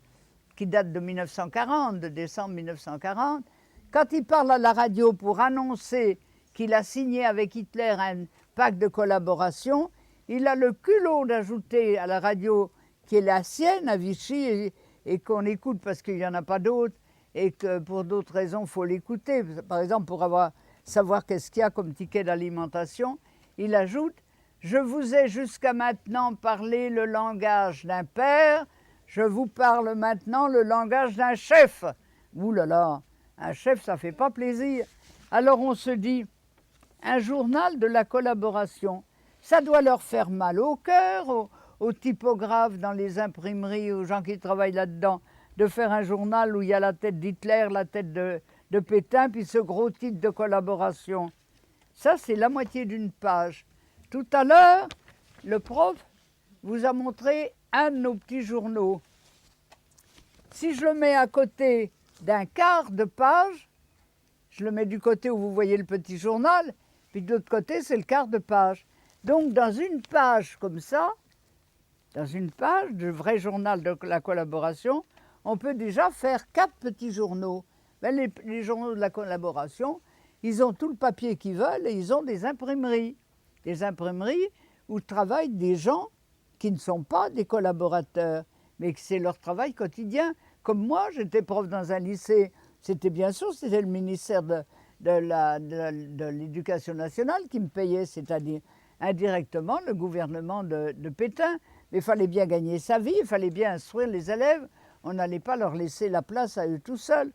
qui date de 1940, de décembre 1940. Quand il parle à la radio pour annoncer qu'il a signé avec Hitler un pacte de collaboration, il a le culot d'ajouter à la radio qui est la sienne à Vichy et qu'on écoute parce qu'il n'y en a pas d'autres et que pour d'autres raisons il faut l'écouter. Par exemple pour savoir qu'est-ce qu'il y a comme ticket d'alimentation, il ajoute « Je vous ai jusqu'à maintenant parlé le langage d'un père, je vous parle maintenant le langage d'un chef. » Ouh là là, un chef, ça ne fait pas plaisir. Alors on se dit, un journal de la collaboration, ça doit leur faire mal au cœur, aux typographes dans les imprimeries, aux gens qui travaillent là-dedans, de faire un journal où il y a la tête d'Hitler, la tête de Pétain, puis ce gros titre de collaboration. Ça, c'est la moitié d'une page. Tout à l'heure, le prof vous a montré un de nos petits journaux. Si je le mets à côté d'un quart de page, je le mets du côté où vous voyez le petit journal, puis de l'autre côté, c'est le quart de page. Donc, dans une page comme ça, dans une page de vrai journal de la collaboration, on peut déjà faire 4 petits journaux. Ben, les journaux de la collaboration, ils ont tout le papier qu'ils veulent et ils ont des imprimeries. Des imprimeries où travaillent des gens qui ne sont pas des collaborateurs, mais que c'est leur travail quotidien. Comme moi, j'étais prof dans un lycée, c'était bien sûr, c'était le ministère de l'Éducation nationale qui me payait, c'est-à-dire indirectement le gouvernement de Pétain. Mais il fallait bien gagner sa vie, il fallait bien instruire les élèves. On n'allait pas leur laisser la place à eux tout seuls.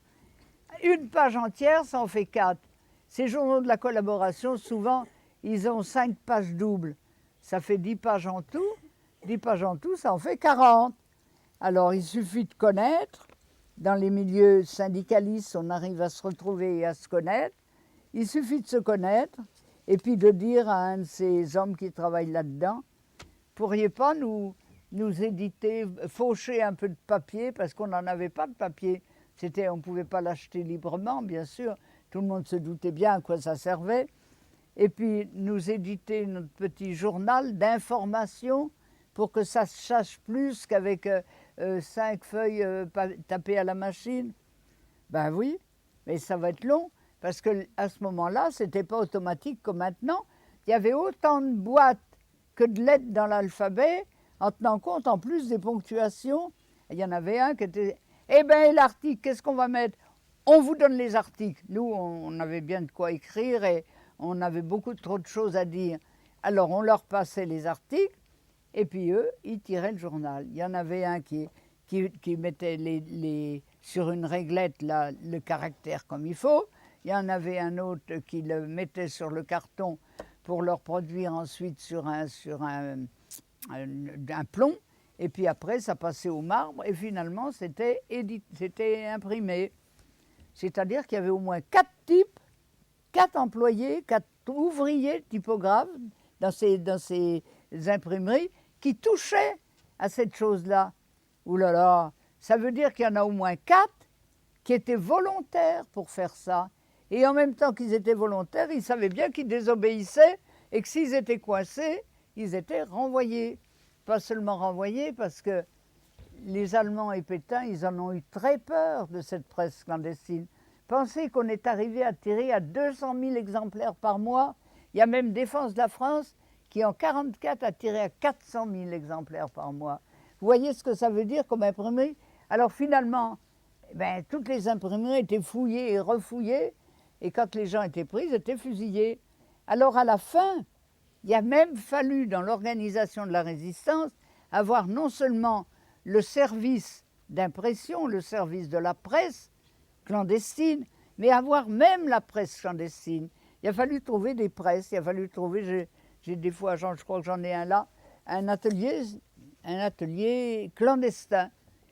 Une page entière, ça en fait 4. Ces journaux de la collaboration, souvent, ils ont 5 pages doubles. Ça fait 10 pages en tout. 10 pages en tout, ça en fait 40. Alors, il suffit de connaître. Dans les milieux syndicalistes, on arrive à se retrouver et à se connaître. Il suffit de se connaître et puis de dire à un de ces hommes qui travaillent là-dedans, « Pourriez pas nous éditer, faucher un peu de papier ?» parce qu'on n'en avait pas de papier. On ne pouvait pas l'acheter librement, bien sûr. Tout le monde se doutait bien à quoi ça servait. Et puis nous éditer notre petit journal d'information pour que ça se sache plus qu'avec 5 feuilles tapées à la machine. Ben oui, mais ça va être long, parce qu'à ce moment-là, ce n'était pas automatique comme maintenant. Il y avait autant de boîtes que de lettres dans l'alphabet, en tenant compte en plus des ponctuations. Il y en avait un qui était... Eh bien, l'article, qu'est-ce qu'on va mettre? On vous donne les articles. Nous, on avait bien de quoi écrire et on avait beaucoup trop de choses à dire. Alors, on leur passait les articles et puis eux, ils tiraient le journal. Il y en avait un qui mettait sur une réglette le caractère comme il faut. Il y en avait un autre qui le mettait sur le carton pour le reproduire ensuite sur un plomb. Et puis après, ça passait au marbre et finalement, c'était imprimé. C'est-à-dire qu'il y avait au moins 4 types, 4 employés, 4 ouvriers typographes dans ces imprimeries qui touchaient à cette chose-là. Ouh là là, ça veut dire qu'il y en a au moins 4 qui étaient volontaires pour faire ça. Et en même temps qu'ils étaient volontaires, ils savaient bien qu'ils désobéissaient et que s'ils étaient coincés, ils étaient renvoyés. Pas seulement renvoyés, parce que les Allemands et Pétain, ils en ont eu très peur de cette presse clandestine. Pensez qu'on est arrivé à tirer à 200 000 exemplaires par mois. Il y a même Défense de la France qui, en 1944, a tiré à 400 000 exemplaires par mois. Vous voyez ce que ça veut dire comme imprimerie? Alors finalement, toutes les imprimeries étaient fouillées et refouillées, et quand les gens étaient pris, ils étaient fusillés. Alors à la fin, il a même fallu, dans l'organisation de la résistance, avoir non seulement le service d'impression, le service de la presse clandestine, mais avoir même la presse clandestine. Il a fallu trouver des presses, il a fallu trouver, j'ai des fois, je crois que j'en ai un là, un atelier clandestin,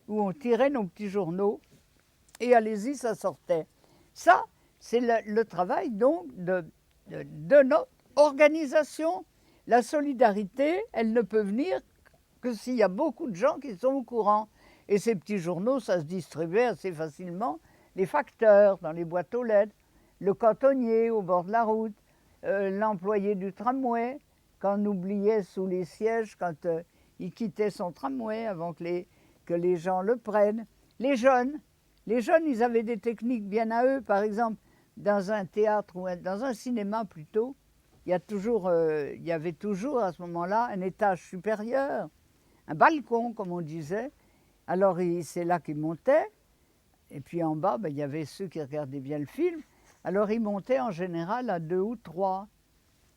où on tirait nos petits journaux, et allez-y, ça sortait. Ça, c'est le travail donc de notre organisation. La solidarité, elle ne peut venir que s'il y a beaucoup de gens qui sont au courant. Et ces petits journaux, ça se distribuait assez facilement. Les facteurs dans les boîtes aux lettres, le cantonnier au bord de la route, l'employé du tramway, quand on oubliait sous les sièges, quand il quittait son tramway avant que les gens le prennent. Les jeunes, ils avaient des techniques bien à eux. Par exemple, dans un théâtre ou dans un cinéma plutôt, il y avait toujours à ce moment-là un étage supérieur, un balcon, comme on disait. Alors, c'est là qu'ils montaient. Et puis en bas, il y avait ceux qui regardaient bien le film. Alors, ils montaient en général à 2 ou 3.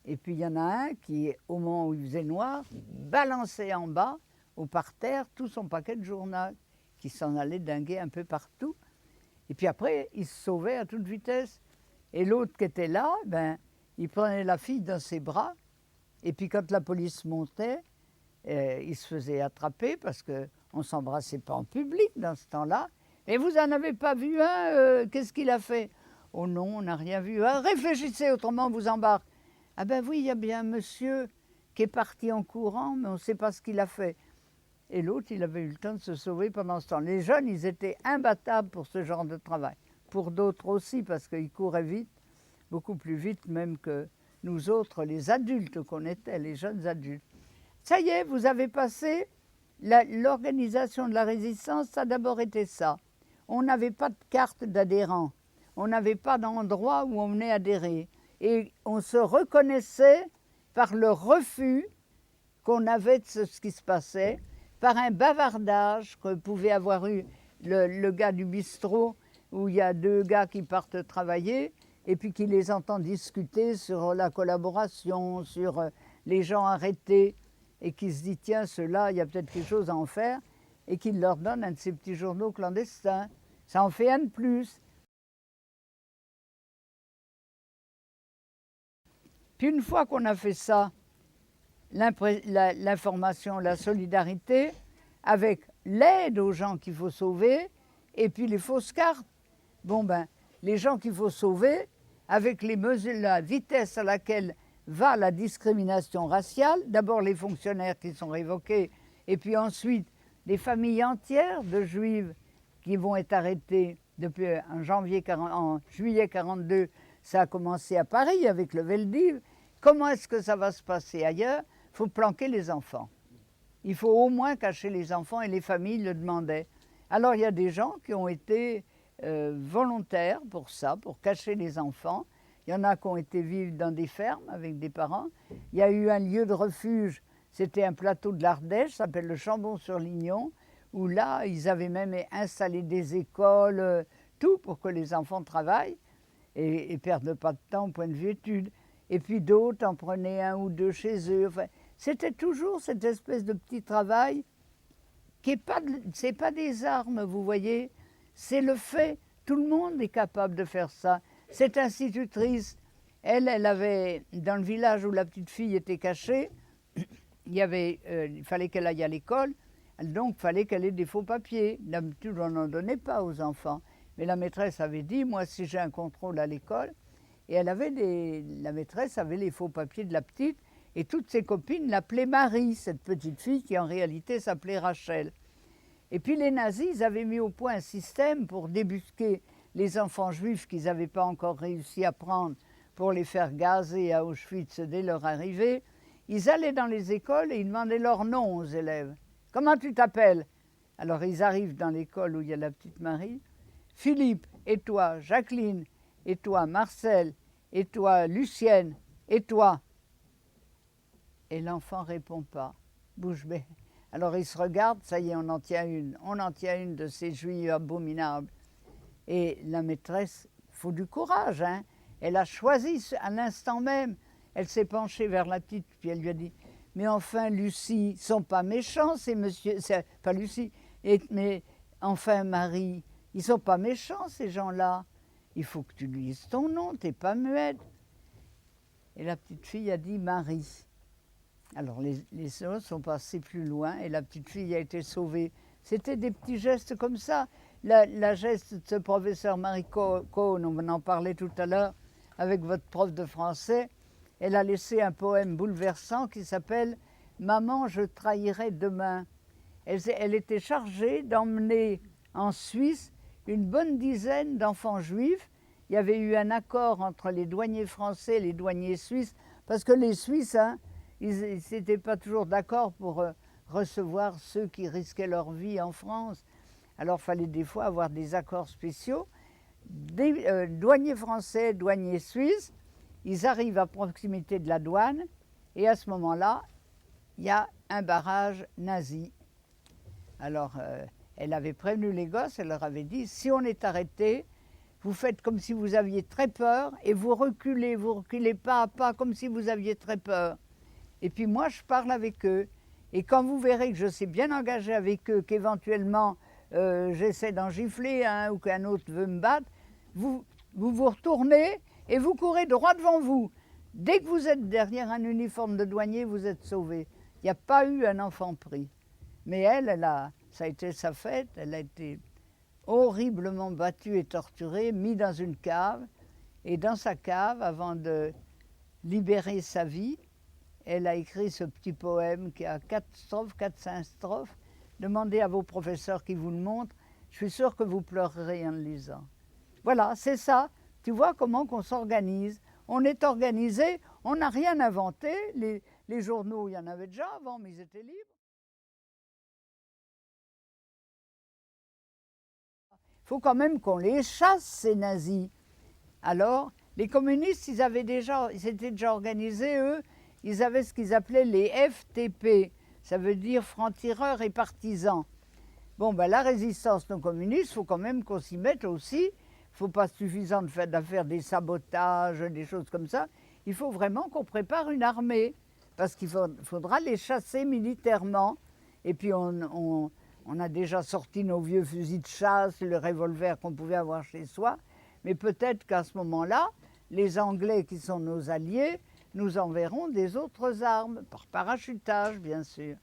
Et puis, il y en a un qui, au moment où il faisait noir, balançait en bas, au parterre, tout son paquet de journal, qui s'en allait dinguer un peu partout. Et puis après, il se sauvait à toute vitesse. Et l'autre qui était là, il prenait la fille dans ses bras. Et puis quand la police montait, il se faisait attraper parce qu'on ne s'embrassait pas en public dans ce temps-là. Et vous n'en avez pas vu un, qu'est-ce qu'il a fait? Oh non, on n'a rien vu. Ah, réfléchissez, autrement on vous embarque. Ah ben oui, il y a bien un monsieur qui est parti en courant, mais on ne sait pas ce qu'il a fait. Et l'autre, il avait eu le temps de se sauver pendant ce temps. Les jeunes, ils étaient imbattables pour ce genre de travail. Pour d'autres aussi, parce qu'ils couraient vite, beaucoup plus vite même que nous autres, les adultes qu'on était, les jeunes adultes. Ça y est, vous avez passé l'organisation de la résistance, ça a d'abord été ça. On n'avait pas de carte d'adhérent, on n'avait pas d'endroit où on venait adhérer. Et on se reconnaissait par le refus qu'on avait de ce qui se passait, par un bavardage que pouvait avoir eu le gars du bistrot, où il y a 2 gars qui partent travailler, et puis qui les entend discuter sur la collaboration, sur les gens arrêtés et qui se dit tiens, ceux-là, il y a peut-être quelque chose à en faire, et qu'il leur donne un de ces petits journaux clandestins. Ça en fait un de plus. Puis une fois qu'on a fait ça, l'information, la solidarité, avec l'aide aux gens qu'il faut sauver, et puis les fausses cartes. Bon ben, les gens qu'il faut sauver, avec les mesures, la vitesse à laquelle va la discrimination raciale, d'abord les fonctionnaires qui sont révoqués, et puis ensuite des familles entières de juifs qui vont être arrêtées depuis en juillet 1942, ça a commencé à Paris avec le Veldiv. Comment est-ce que ça va se passer ailleurs? Il faut planquer les enfants. Il faut au moins cacher les enfants et les familles le demandaient. Alors il y a des gens qui ont été volontaires pour ça, pour cacher les enfants. Il y en a qui ont été vivre dans des fermes avec des parents. Il y a eu un lieu de refuge, c'était un plateau de l'Ardèche, ça s'appelle le Chambon-sur-Lignon, où là, ils avaient même installé des écoles, tout pour que les enfants travaillent et ne perdent pas de temps au point de vue études. Et puis d'autres en prenaient un ou deux chez eux. Enfin, c'était toujours cette espèce de petit travail qui n'est pas, c'est pas des armes, vous voyez, c'est le fait. Tout le monde est capable de faire ça. Cette institutrice, elle avait, dans le village où la petite fille était cachée, il fallait qu'elle aille à l'école, donc il fallait qu'elle ait des faux papiers. D'habitude, on n'en donnait pas aux enfants. Mais la maîtresse avait dit, moi, si j'ai un contrôle à l'école, et la maîtresse avait les faux papiers de la petite, et toutes ses copines l'appelaient Marie, cette petite fille qui en réalité s'appelait Rachel. Et puis les nazis, ils avaient mis au point un système pour débusquer les enfants juifs qu'ils n'avaient pas encore réussi à prendre pour les faire gazer à Auschwitz dès leur arrivée. Ils allaient dans les écoles et ils demandaient leur nom aux élèves. « Comment tu t'appelles » Alors ils arrivent dans l'école où il y a la petite Marie. « Philippe, et toi, Jacqueline, et toi, Marcel, et toi, Lucienne, et toi ?» Et l'enfant ne répond pas, bouche bée. Alors il se regarde, ça y est, on en tient une de ces juifs abominables. Et la maîtresse, il faut du courage, hein. Elle a choisi à l'instant même. Elle s'est penchée vers la petite, puis elle lui a dit « Mais enfin, Lucie, ils ne sont pas méchants, ces messieurs... » Pas Lucie, mais enfin, Marie, ils ne sont pas méchants, ces gens-là. Il faut que tu lui dises ton nom, tu n'es pas muette. Et la petite fille a dit « Marie ». Alors les autres sont passés plus loin et la petite fille a été sauvée. C'était des petits gestes comme ça. La geste de ce professeur Marie Cohn, on en parlait tout à l'heure avec votre prof de français, elle a laissé un poème bouleversant qui s'appelle « Maman, je trahirai demain ». Elle était chargée d'emmener en Suisse une bonne dizaine d'enfants juifs. Il y avait eu un accord entre les douaniers français et les douaniers suisses, parce que les Suisses, hein, ils n'étaient pas toujours d'accord pour recevoir ceux qui risquaient leur vie en France. Alors il fallait des fois avoir des accords spéciaux. Des douaniers français, douaniers suisses, ils arrivent à proximité de la douane et à ce moment-là, il y a un barrage nazi. Alors elle avait prévenu les gosses, elle leur avait dit, si on est arrêté, vous faites comme si vous aviez très peur et vous reculez pas à pas comme si vous aviez très peur. Et puis moi, je parle avec eux. Et quand vous verrez que je sais bien engager avec eux, qu'éventuellement j'essaie d'en gifler un ou qu'un autre veut me battre, vous retournez et vous courez droit devant vous. Dès que vous êtes derrière un uniforme de douanier, vous êtes sauvé. Il n'y a pas eu un enfant pris. Mais ça a été sa fête, elle a été horriblement battue et torturée, mise dans une cave. Et dans sa cave, avant de libérer sa vie, elle a écrit ce petit poème qui a 4-5 strophes. Demandez à vos professeurs qui vous le montrent. Je suis sûre que vous pleurerez en le lisant. Voilà, c'est ça. Tu vois comment qu'on s'organise. On est organisé, on n'a rien inventé. Les journaux, il y en avait déjà avant, mais ils étaient libres. Il faut quand même qu'on les chasse, ces nazis. Alors, les communistes, ils s'étaient déjà organisés, eux. Ils avaient ce qu'ils appelaient les FTP, ça veut dire francs-tireurs et partisans. Bon, ben la résistance non communiste, il faut quand même qu'on s'y mette aussi. Il ne faut pas suffisant de faire des sabotages, des choses comme ça. Il faut vraiment qu'on prépare une armée. parce qu'il faudra les chasser militairement. Et puis on a déjà sorti nos vieux fusils de chasse, le revolver qu'on pouvait avoir chez soi, mais peut-être qu'à ce moment-là, les Anglais qui sont nos alliés nous enverront des autres armes, par parachutage bien sûr.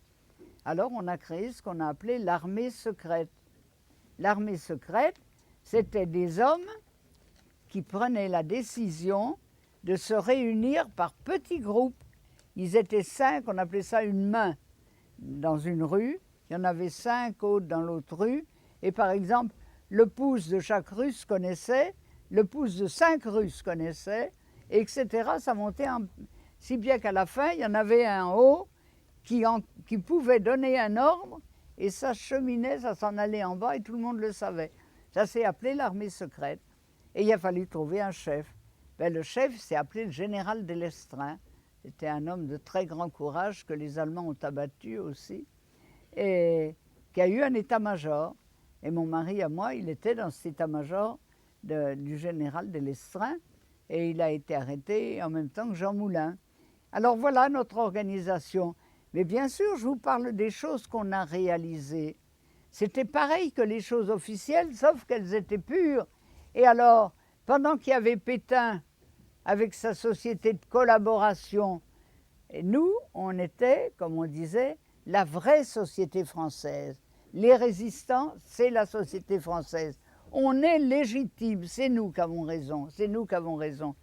Alors on a créé ce qu'on a appelé l'armée secrète. L'armée secrète, c'était des hommes qui prenaient la décision de se réunir par petits groupes. Ils étaient 5, on appelait ça une main dans une rue. Il y en avait 5 autres dans l'autre rue. Et par exemple, le pouce de chaque Russe connaissait, le pouce de 5 Russes connaissait, etc. Ça montait si bien qu'à la fin, il y en avait un haut qui pouvait donner un ordre et ça cheminait, ça s'en allait en bas et tout le monde le savait. Ça s'est appelé l'armée secrète. Et il a fallu trouver un chef. Ben, le chef s'est appelé le général Delestraint. C'était un homme de très grand courage que les Allemands ont abattu aussi et qui a eu un état-major. Et mon mari à moi, il était dans cet état-major du général Delestraint et il a été arrêté en même temps que Jean Moulin. Alors voilà notre organisation. Mais bien sûr, je vous parle des choses qu'on a réalisées. C'était pareil que les choses officielles, sauf qu'elles étaient pures. Et alors, pendant qu'il y avait Pétain avec sa société de collaboration, et nous, on était, comme on disait, la vraie société française. Les résistants, c'est la société française. On est légitime, c'est nous qui avons raison, c'est nous qui avons raison.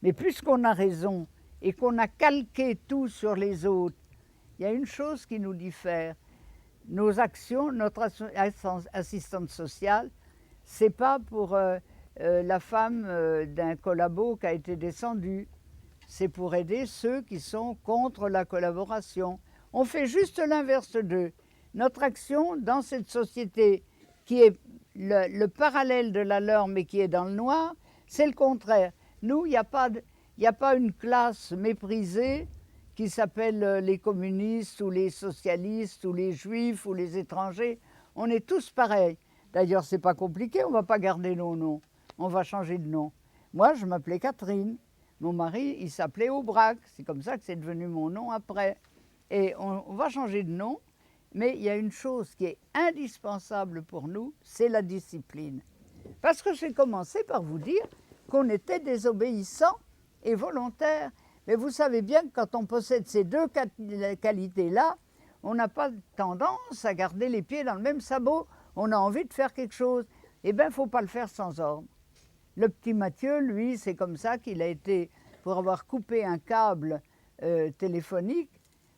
Mais puisqu'on a raison et qu'on a calqué tout sur les autres, il y a une chose qui nous diffère. Nos actions, notre assistante sociale, c'est pas pour la femme d'un collabo qui a été descendu, c'est pour aider ceux qui sont contre la collaboration. On fait juste l'inverse d'eux. Notre action dans cette société qui est le parallèle de la leur mais qui est dans le noir, c'est le contraire. Nous, il n'y a pas une classe méprisée qui s'appelle les communistes ou les socialistes ou les juifs ou les étrangers. On est tous pareils. D'ailleurs, c'est pas compliqué, on ne va pas garder nos noms. On va changer de nom. Moi, je m'appelais Catherine. Mon mari, il s'appelait Aubrac. C'est comme ça que c'est devenu mon nom après. Et on va changer de nom. Mais il y a une chose qui est indispensable pour nous, c'est la discipline. Parce que j'ai commencé par vous dire qu'on était désobéissants et volontaires. Mais vous savez bien que quand on possède ces deux qualités-là, on n'a pas tendance à garder les pieds dans le même sabot. On a envie de faire quelque chose. Eh bien, il ne faut pas le faire sans ordre. Le petit Mathieu, lui, c'est comme ça qu'il a été, pour avoir coupé un câble téléphonique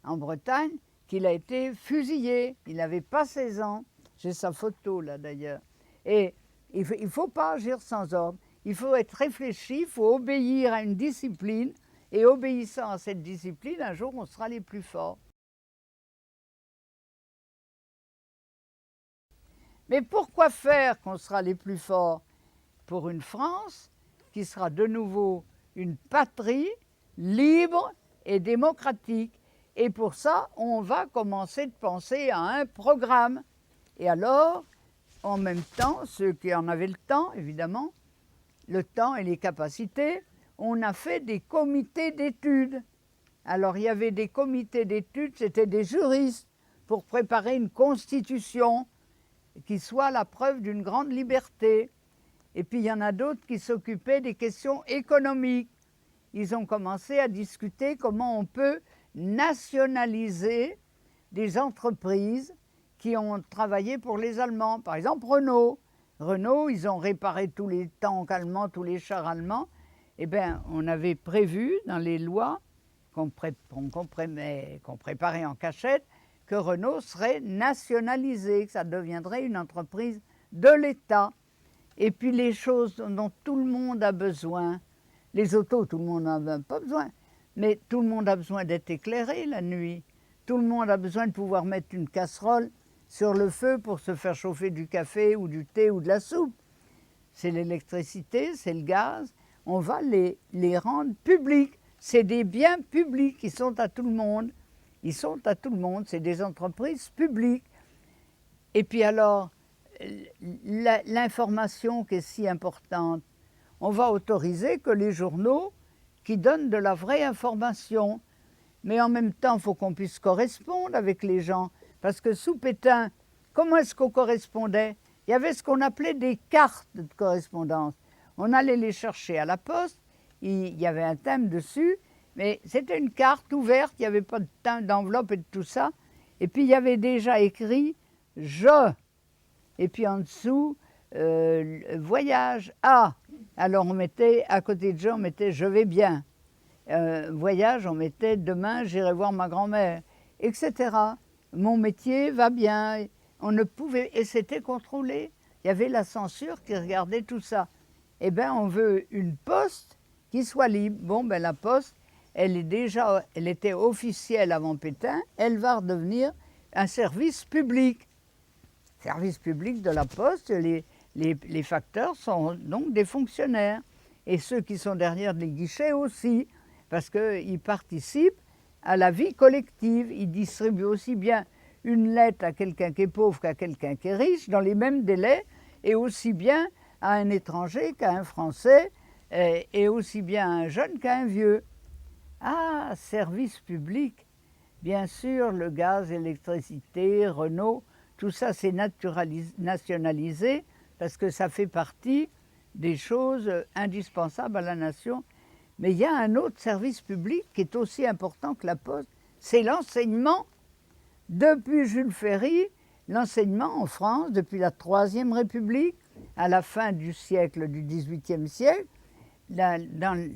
en Bretagne, qu'il a été fusillé. Il n'avait pas 16 ans. J'ai sa photo là d'ailleurs. Et il ne faut pas agir sans ordre. Il faut être réfléchi, il faut obéir à une discipline. Et obéissant à cette discipline, un jour, on sera les plus forts. Mais pourquoi faire qu'on sera les plus forts? Pour une France qui sera de nouveau une patrie libre et démocratique. Et pour ça, on va commencer de penser à un programme. Et alors, en même temps, ceux qui en avaient le temps, évidemment, le temps et les capacités, on a fait des comités d'études. Alors, il y avait des comités d'études, c'était des juristes pour préparer une constitution qui soit la preuve d'une grande liberté. Et puis, il y en a d'autres qui s'occupaient des questions économiques. Ils ont commencé à discuter comment on peut nationaliser des entreprises qui ont travaillé pour les Allemands. Par exemple, Renault. Renault, ils ont réparé tous les tanks allemands, tous les chars allemands. Eh bien, on avait prévu dans les lois qu'on préparait en cachette que Renault serait nationalisé, que ça deviendrait une entreprise de l'État. Et puis les choses dont tout le monde a besoin, les autos, tout le monde n'en a pas besoin, mais tout le monde a besoin d'être éclairé la nuit. Tout le monde a besoin de pouvoir mettre une casserole sur le feu pour se faire chauffer du café ou du thé ou de la soupe. C'est l'électricité, c'est le gaz. On va les rendre publics. C'est des biens publics qui sont à tout le monde. Ils sont à tout le monde, c'est des entreprises publiques. Et puis alors, l'information qui est si importante, on va autoriser que les journaux qui donnent de la vraie information. mais en même temps, il faut qu'on puisse correspondre avec les gens. Parce que sous Pétain, comment est-ce qu'on correspondait? Il y avait ce qu'on appelait des cartes de correspondance. On allait les chercher à la poste, il y avait un thème dessus, mais c'était une carte ouverte, il n'y avait pas de thème, d'enveloppe et de tout ça. Et puis il y avait déjà écrit « Je ». Et puis en dessous, voyage à. Alors on mettait, à côté de je, on mettait je vais bien. Voyage, on mettait demain j'irai voir ma grand-mère, etc. Mon métier va bien. On ne pouvait, et c'était contrôlé. Il y avait la censure qui regardait tout ça. Eh bien, on veut une poste qui soit libre. Bon, ben la poste, elle était officielle avant Pétain. Elle va redevenir un service public. Service public de la poste, les facteurs sont donc des fonctionnaires. Et ceux qui sont derrière les guichets aussi, parce qu'ils participent à la vie collective. Ils distribuent aussi bien une lettre à quelqu'un qui est pauvre qu'à quelqu'un qui est riche, dans les mêmes délais, et aussi bien à un étranger qu'à un Français, et aussi bien à un jeune qu'à un vieux. Ah, service public, bien sûr, le gaz, l'électricité, Renault, tout ça c'est nationalisé parce que ça fait partie des choses indispensables à la nation. Mais il y a un autre service public qui est aussi important que la poste, c'est l'enseignement. Depuis Jules Ferry, l'enseignement en France, depuis la Troisième République, à la fin du siècle, du XVIIIe siècle, dans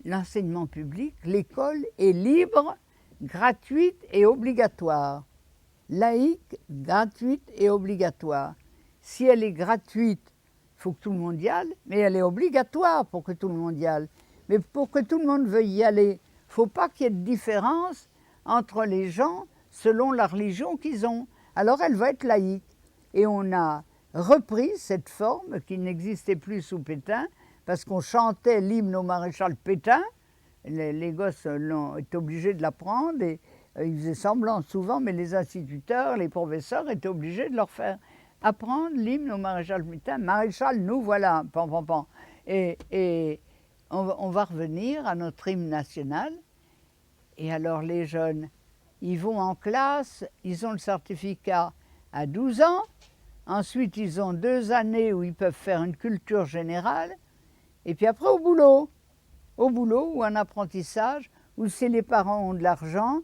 l'enseignement public, l'école est libre, gratuite et obligatoire. Laïque, gratuite et obligatoire. Si elle est gratuite, il faut que tout le monde y aille, mais elle est obligatoire pour que tout le monde y aille. Mais pour que tout le monde veuille y aller, il ne faut pas qu'il y ait de différence entre les gens selon la religion qu'ils ont. Alors elle va être laïque. Et on a repris cette forme qui n'existait plus sous Pétain, parce qu'on chantait l'hymne au maréchal Pétain. Les gosses étaient obligés de l'apprendre et ils faisaient semblant souvent, mais les instituteurs, les professeurs étaient obligés de leur faire apprendre l'hymne au maréchal Pétain. Maréchal, nous voilà, pan, pan, pan. Et on va revenir à notre hymne national. Et alors les jeunes, ils vont en classe, ils ont le certificat à 12 ans. Ensuite, ils ont 2 années où ils peuvent faire une culture générale. Et puis après, au boulot ou en apprentissage, où si les parents ont de l'argent,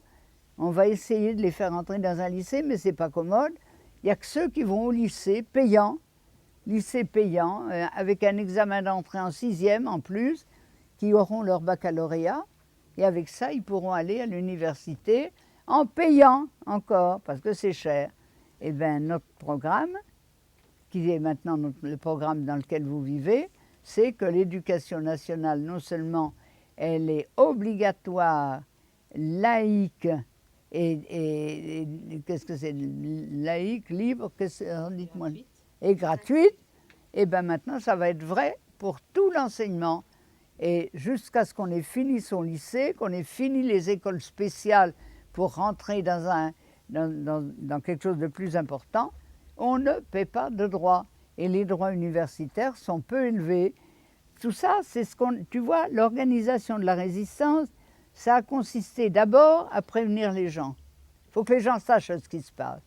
on va essayer de les faire entrer dans un lycée, mais ce n'est pas commode. Il n'y a que ceux qui vont au lycée payant, avec un examen d'entrée en 6e en plus, qui auront leur baccalauréat. Et avec ça, ils pourront aller à l'université en payant encore, parce que c'est cher. Et bien, notre programme, qui est maintenant le programme dans lequel vous vivez, c'est que l'éducation nationale, non seulement elle est obligatoire, laïque, et qu'est-ce que c'est? Laïque, libre, dites-moi. Et gratuite. Et bien maintenant, ça va être vrai pour tout l'enseignement. Et jusqu'à ce qu'on ait fini son lycée, qu'on ait fini les écoles spéciales pour rentrer dans quelque chose de plus important, on ne paie pas de droits. Et les droits universitaires sont peu élevés. Tout ça, c'est ce qu'on... Tu vois, l'organisation de la résistance, ça a consisté d'abord à prévenir les gens. Il faut que les gens sachent ce qui se passe.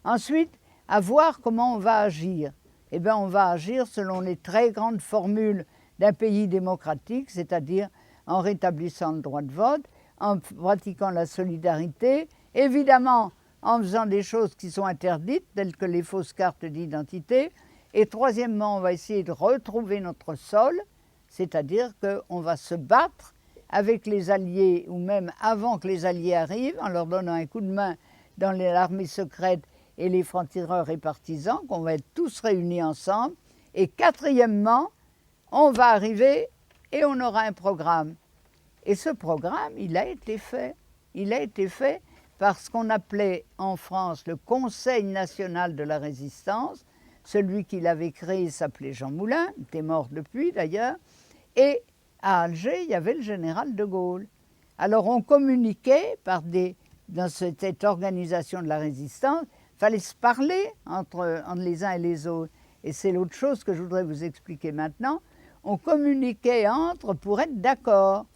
Ensuite, à voir comment on va agir. Eh bien, on va agir selon les très grandes formules d'un pays démocratique, c'est-à-dire en rétablissant le droit de vote, en pratiquant la solidarité, évidemment en faisant des choses qui sont interdites, telles que les fausses cartes d'identité, et troisièmement, on va essayer de retrouver notre sol, c'est-à-dire qu'on va se battre avec les alliés, ou même avant que les alliés arrivent, en leur donnant un coup de main dans l'armée secrète et les francs-tireurs et partisans, qu'on va être tous réunis ensemble. Et quatrièmement, on va arriver et on aura un programme. Et ce programme, il a été fait. Il a été fait par ce qu'on appelait en France le Conseil national de la résistance. Celui qui l'avait créé s'appelait Jean Moulin, il était mort depuis d'ailleurs. Et à Alger, il y avait le général de Gaulle. Alors on communiquait dans cette organisation de la résistance, il fallait se parler entre les uns et les autres. Et c'est l'autre chose que je voudrais vous expliquer maintenant. On communiquait pour être d'accord.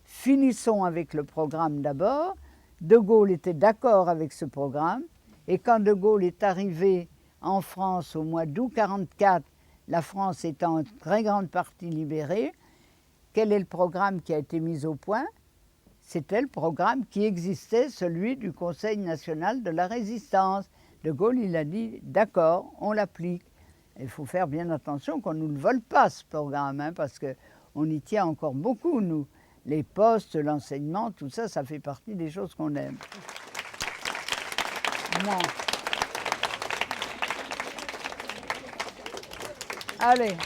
Finissons avec le programme d'abord. De Gaulle était d'accord avec ce programme. Et quand De Gaulle est arrivé en France au mois d'août 1944, la France étant en très grande partie libérée, quel est le programme qui a été mis au point? C'était le programme qui existait, celui du Conseil national de la résistance. De Gaulle, il a dit, d'accord, on l'applique. Il faut faire bien attention qu'on ne nous le vole pas, ce programme, hein, parce qu'on y tient encore beaucoup, nous. Les postes, l'enseignement, tout ça, ça fait partie des choses qu'on aime. Non. Allez.